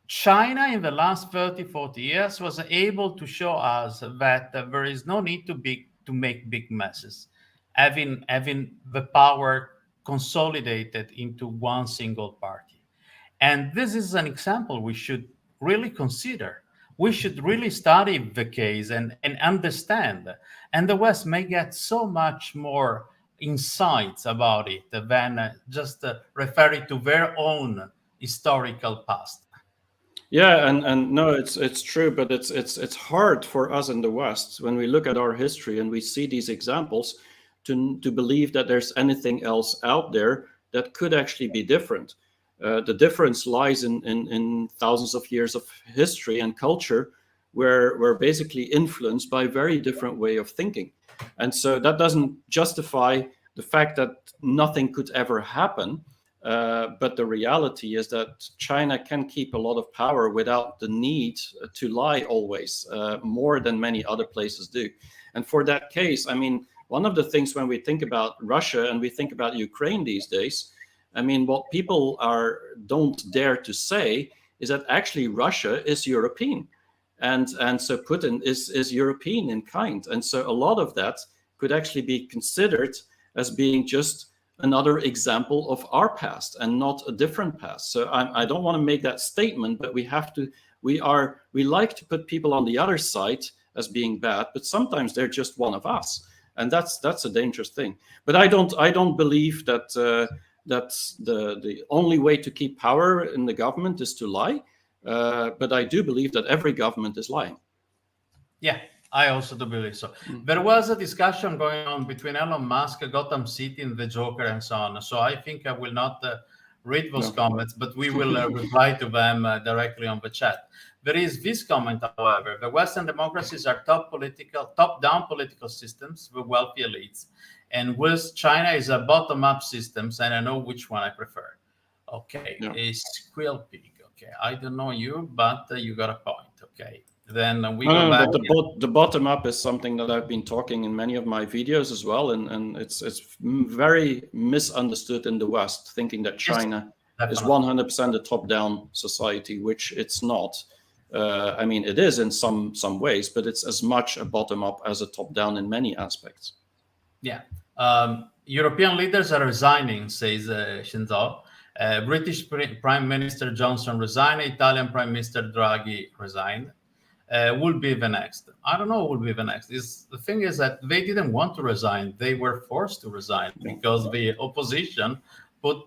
China in the last 30, 40 years was able to show us that there is no need to make big messes, having the power consolidated into one single party. And this is an example we should really consider. We should really study the case and understand. And the West may get so much more insights about it than just referring to their own historical past. Yeah, and no, it's true, but it's hard for us in the West when we look at our history and we see these examples to believe that there's anything else out there that could actually be different. The difference lies in thousands of years of history and culture, where we're basically influenced by a very different way of thinking, and so that doesn't justify the fact that nothing could ever happen, but the reality is that China can keep a lot of power without the need to lie always, more than many other places do. And for that case, I mean, one of the things when we think about Russia and we think about Ukraine these days, I mean, what people are don't dare to say is that actually Russia is European, and so Putin is European in kind, and so a lot of that could actually be considered as being just another example of our past and not a different past. So I don't want to make that statement, but we have to. We like to put people on the other side as being bad, but sometimes they're just one of us, and that's a dangerous thing. But I don't believe that that's the only way to keep power in the government is to lie. But I do believe that every government is lying. Yeah, I also do believe so. Mm. There was a discussion going on between Elon Musk, Gotham City, and the Joker, and so on. So I think I will not read those No. comments, but we will reply to them directly on the chat. There is this comment, however: the Western democracies are top-down political systems with wealthy elites, and whilst China is a bottom-up systems, and I know which one I prefer. Okay, Yeah. a squirrel pig. Okay, I don't know you, but you got a point. Okay, then we No, go no, back. but the bottom up is something that I've been talking in many of my videos as well, and it's very misunderstood in the West, thinking that Yes, China is definitely. 100% a top-down society, which it's not. I mean, it is in some ways, but it's as much a bottom up as a top down in many aspects. Yeah. European leaders are resigning, says Shinzo. British Prime Minister Johnson resigned. Italian Prime Minister Draghi resigned. Will be the next. I don't know who will be the next. The thing is that they didn't want to resign. They were forced to resign Yeah. because the opposition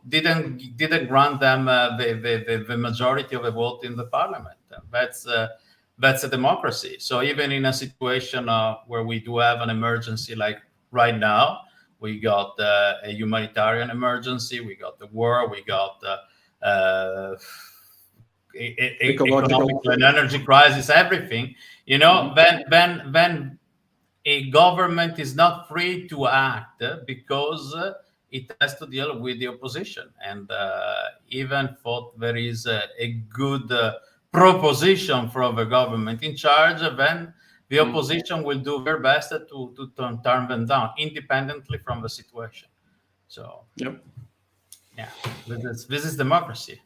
didn't grant them the majority of the vote in the parliament. That's a democracy. So even in a situation where we do have an emergency like right now, we got a humanitarian emergency, we got the war, we got economic Ecological. and energy crisis, everything. Mhm. Then a government is not free to act because it has to deal with the opposition. And even though there is a good proposition from the government in charge, then the Mm. opposition will do their best to turn them down, independently from the situation. So Yep. yeah, this is democracy.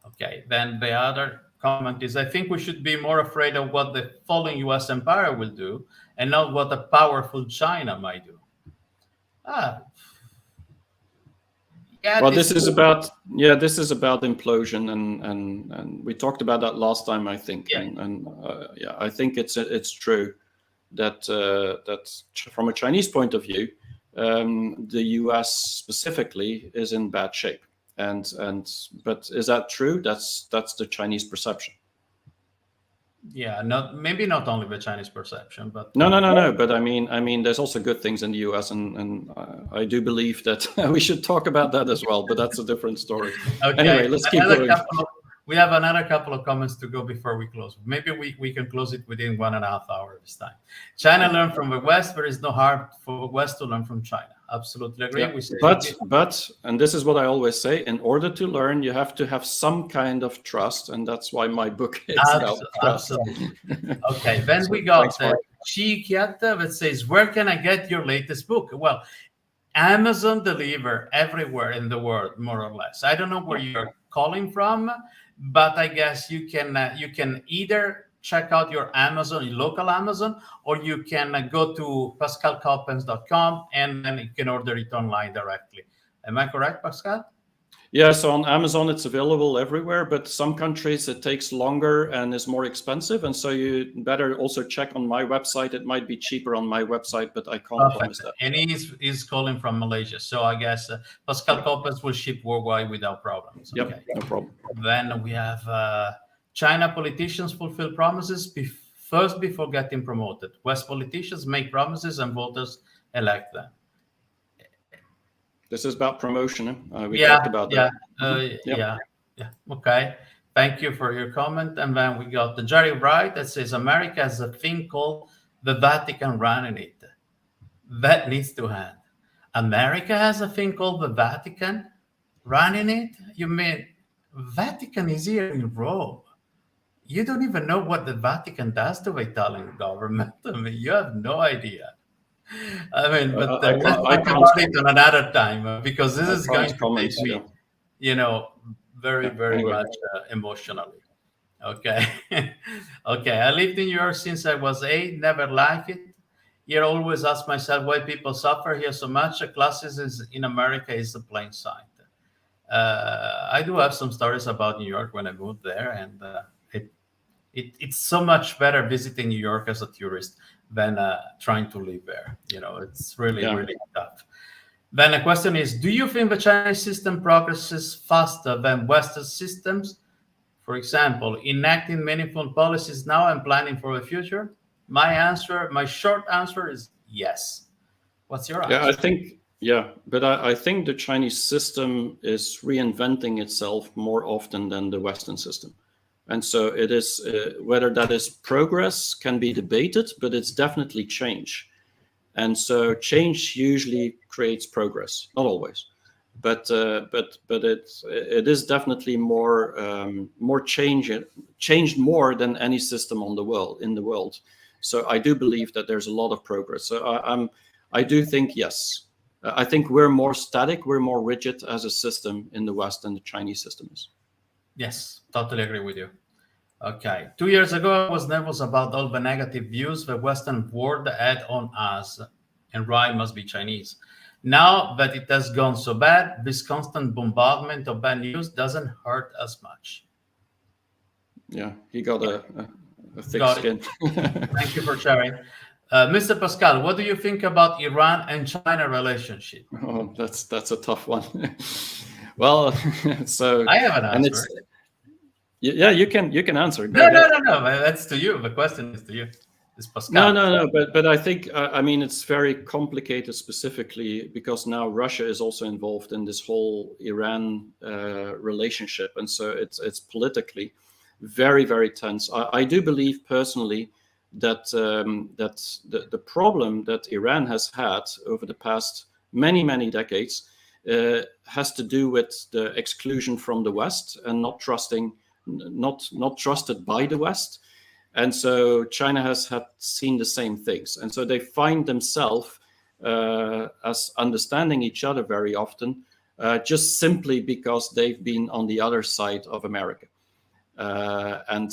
Okay, then the other comment is I think we should be more afraid of what the falling US empire will do and not what a powerful China might do. Ah, get Well, this this is book. about implosion, and we talked about that last time, I think. Yeah. And yeah, I think it's true that from a Chinese point of view, the U.S. specifically is in bad shape. But is that true? That's the Chinese perception. Yeah, maybe not only the Chinese perception, but No. But I mean, there's also good things in the U.S. and I do believe that we should talk about that as well. But that's a different story. okay. Anyway, let's keep going. We have another couple of comments to go before we close. Maybe we can close it within 1.5 hours this time. China learned from the West. There is no harm for the West to learn from China. Absolutely agree. Yeah. But and this is what I always say: in order to learn, you have to have some kind of trust, and that's why my book is about trust. Absolutely. Okay, then we got Chi Chiata that says, "Where can I get your latest book?" Well, Amazon deliver everywhere in the world, more or less. I don't know where you're calling from, but I guess you can either check out your Amazon, your local Amazon, or you can go to pascalcoppens.com and then you can order it online directly. Am I correct, Pascal? Yeah, so on Amazon, it's available everywhere, but some countries it takes longer and is more expensive. And so you better also check on my website. It might be cheaper on my website, but I can't promise that. And he's calling from Malaysia. So I guess Pascal Coppens will ship worldwide without problems. Yep, okay. No problem. Then we have China politicians fulfill promises first before getting promoted. West politicians make promises and voters elect them. This is about promotion. We talked about that. Yeah. Okay. Thank you for your comment. And then we got the Jerry Wright that says America has a thing called the Vatican running it. That needs to end. America has a thing called the Vatican running it? You mean Vatican is here in Rome? You don't even know what the Vatican does to the Italian government. I mean, you have no idea. I mean, but let's talk about it on another time because this is going to take me, very much emotionally. Okay. Okay. I lived in Europe since I was 8, never liked it. Here, always ask myself why people suffer here so much. Classism in America is a plain sight. I do have some stories about New York when I moved there, and it's so much better visiting New York as a tourist than trying to live there. It's really tough. Then the question is, do you think the Chinese system progresses faster than Western systems? For example, enacting meaningful policies now and planning for the future? My short answer is yes. What's your answer? But I think the Chinese system is reinventing itself more often than the Western system. And so it is, whether that is progress can be debated, but it's definitely change. And so change usually creates progress, not always, but it is definitely more changed more than any system in the world. So I do believe that there's a lot of progress. So I do think yes. I think we're more static, we're more rigid as a system in the West than the Chinese system is. Yes, totally agree with you. Okay. 2 years ago, I was nervous about all the negative views the Western world had on us, and right must be Chinese. Now that it has gone so bad, this constant bombardment of bad news doesn't hurt as much. Yeah, he got a thick skin. Thank you for sharing. Mr. Pascal, what do you think about Iran and China relationship? Oh, that's a tough one. Well, so I have an answer. Yeah, you can answer. No. That's to you. The question is to you. It's Pascal. No. But I think it's very complicated specifically because now Russia is also involved in this whole Iran relationship, and so it's politically very, very tense. I do believe personally that the problem that Iran has had over the past many decades has to do with the exclusion from the West and not trusted by the West. And so China has seen the same things. And so they find themselves as understanding each other very often, just simply because they've been on the other side of America. And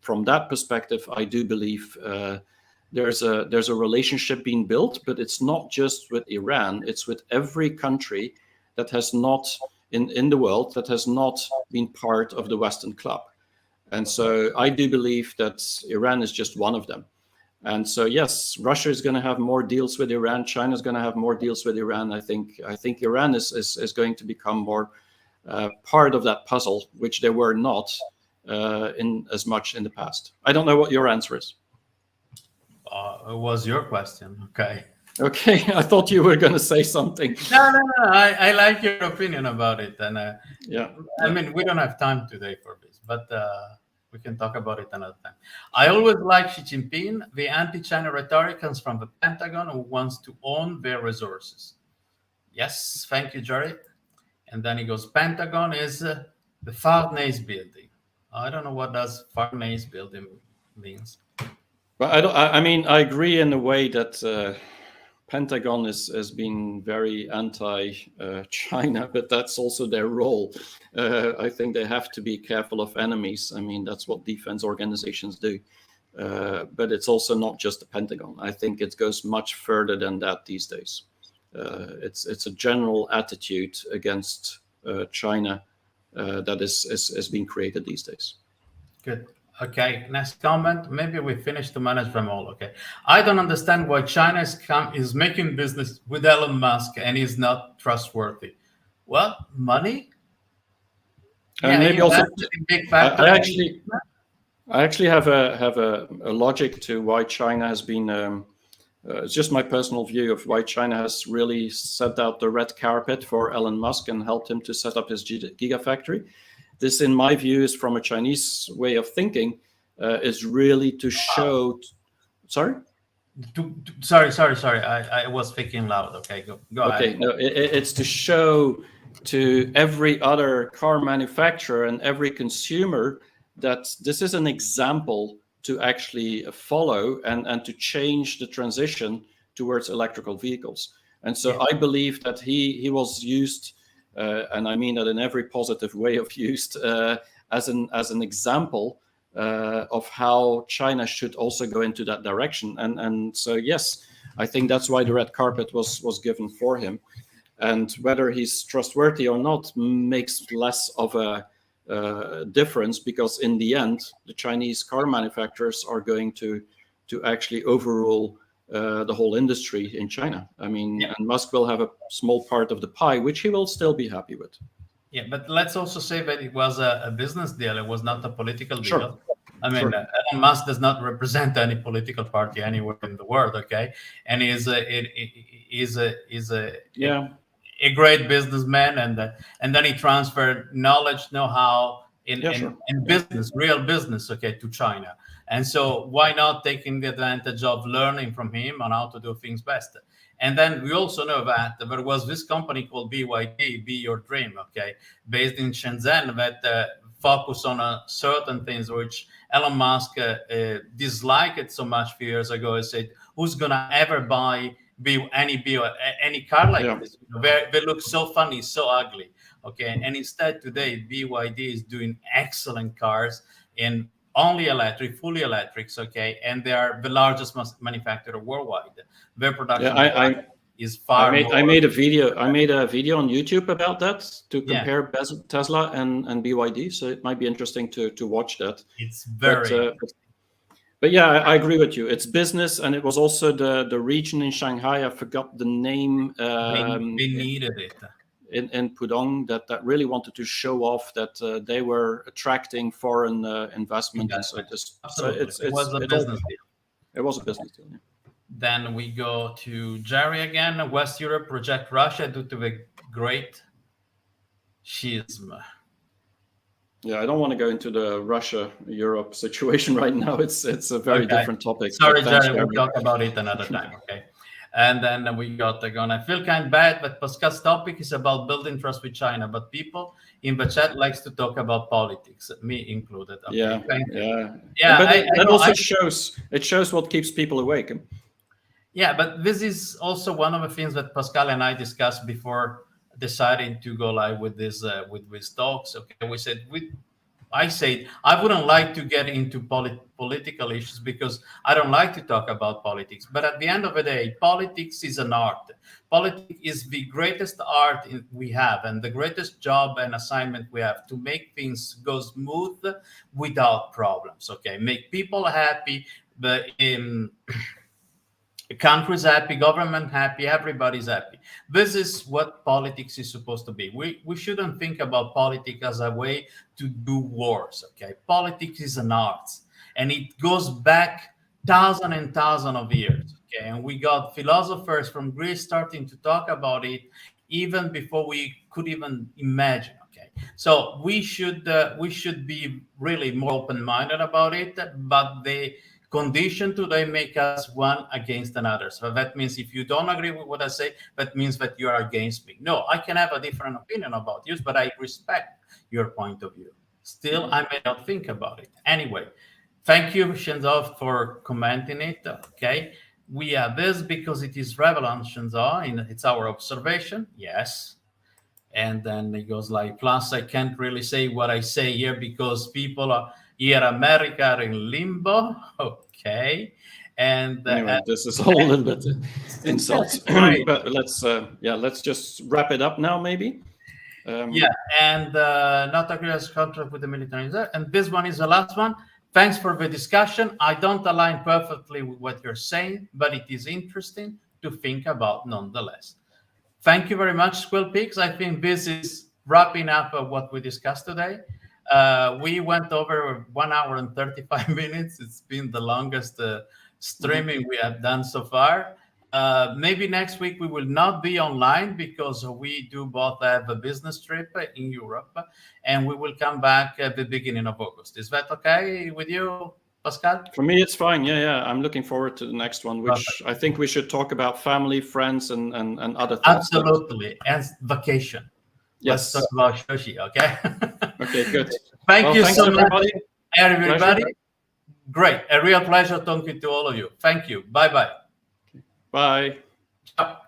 from that perspective, I do believe there's a relationship being built, but it's not just with Iran, it's with every country that has not in the world that has not been part of the Western club. And so I do believe that Iran is just one of them. And so, yes, Russia is going to have more deals with Iran. China is going to have more deals with Iran. I think Iran is going to become more part of that puzzle, which they were not in as much in the past. I don't know what your answer is. It was your question. Okay. Okay, I thought you were going to say something. No. I like your opinion about it, and Yeah. I mean, we don't have time today for this, but we can talk about it another time. I always like Xi Jinping. The anti-China rhetoric comes from the Pentagon, who wants to own their resources. Yes, thank you, Jerry. And then he goes, Pentagon is the Farnese building. I don't know what does Farnese building means. But I mean, I agree in a way that Pentagon has been very anti-China, but that's also their role. I think they have to be careful of enemies. I mean, that's what defense organizations do. But it's also not just the Pentagon. I think it goes much further than that these days. It's a general attitude against China that is being created these days. Good. Okay, next comment. Maybe we finished to manage them all. Okay. I don't understand why China is making business with Elon Musk and is not trustworthy. Well, money? And maybe also, big I actually have a logic to why China has been. It's just my personal view of why China has really set out the red carpet for Elon Musk and helped him to set up his gigafactory. This, in my view, is from a Chinese way of thinking, is really to show. Sorry? Sorry. I was speaking loud. Okay, go ahead. Okay, no, it's to show to every other car manufacturer and every consumer that this is an example to actually follow and to change the transition towards electrical vehicles. And so I believe that he was used, and I mean that in every positive way of used, as an example of how China should also go into that direction. And so, yes, I think that's why the red carpet was given for him. And whether he's trustworthy or not makes less of a difference, because in the end, the Chinese car manufacturers are going to actually overrule the whole industry in China. I mean, and Musk will have a small part of the pie, which he will still be happy with. Yeah, but let's also say that it was a business deal. It was not a political deal. Sure. I mean, Elon Musk does not represent any political party anywhere in the world, okay? And he's a great businessman, and then he transferred knowledge, know-how in business, real business, okay, to China. And so why not taking the advantage of learning from him on how to do things best? And then we also know that there was this company called BYD, Be Your Dream, okay, based in Shenzhen, that focus on certain things which Elon Musk disliked so much a few years ago. He said, who's going to ever buy any car like this? They look so funny, so ugly. Okay, and instead today BYD is doing excellent cars in only electric, fully electrics. Okay, and they are the largest manufacturer worldwide. Their production is far. I made a video on YouTube about that to compare Tesla and BYD. So it might be interesting to watch that. It's very. But yeah, I agree with you. It's business, and it was also the region in Shanghai. I forgot the name. They needed it. In Pudong, that really wanted to show off that they were attracting foreign investment. And so it was a business deal. It was a business deal. Yeah. Then we go to Jerry again. West Europe reject Russia due to the Great Schism. Yeah, I don't want to go into the Russia-Europe situation right now. It's a very different topic. Sorry, Jerry, we'll talk about it another time, okay? And then we got again. I feel kind of bad, but Pascal's topic is about building trust with China. But people in the chat likes to talk about politics, me included. Okay? Yeah. But that also shows what keeps people awake. Yeah, but this is also one of the things that Pascal and I discussed before deciding to go live with this with these talks. Okay, we said I say I wouldn't like to get into political issues because I don't like to talk about politics. But at the end of the day, politics is an art. Politics is the greatest art we have, and the greatest job and assignment we have to make things go smooth without problems. Okay, make people happy, but country's happy, government happy, everybody's happy. This is what politics is supposed to be. We shouldn't think about politics as a way to do wars. Okay, politics is an art, and it goes back thousand and thousand of years. Okay, and we got philosophers from Greece starting to talk about it even before we could even imagine. Okay, so we should be really more open-minded about it, but the condition today make us one against another. So that means if you don't agree with what I say, that means that you are against me. No, I can have a different opinion about you, but I respect your point of view. Still, I may not think about it. Anyway, thank you, Shinzo, for commenting it. Okay, we have this because it is relevant, Shinzo, and it's our observation. Yes. And then it goes like, plus I can't really say what I say here because people are here, America are in limbo. Okay. And anyway, this is all a little bit insults. But let's just wrap it up now, maybe. And not agree as contract with the military. And this one is the last one. Thanks for the discussion. I don't align perfectly with what you're saying, but it is interesting to think about nonetheless. Thank you very much, Squill Peaks. I think this is wrapping up what we discussed today. We went over 1 hour and 35 minutes. It's been the longest streaming we have done so far. Maybe next week we will not be online because we do both have a business trip in Europe, and we will come back at the beginning of August. Is that okay with you, Pascal? For me, it's fine. Yeah. I'm looking forward to the next one, which I think we should talk about family, friends, and other things. Absolutely. And vacation. Yes. Let's talk about sushi, okay? Okay, good. Thank you so much, everybody. Pleasure. Great. A real pleasure talking to all of you. Thank you. Bye-bye. Bye. Ciao.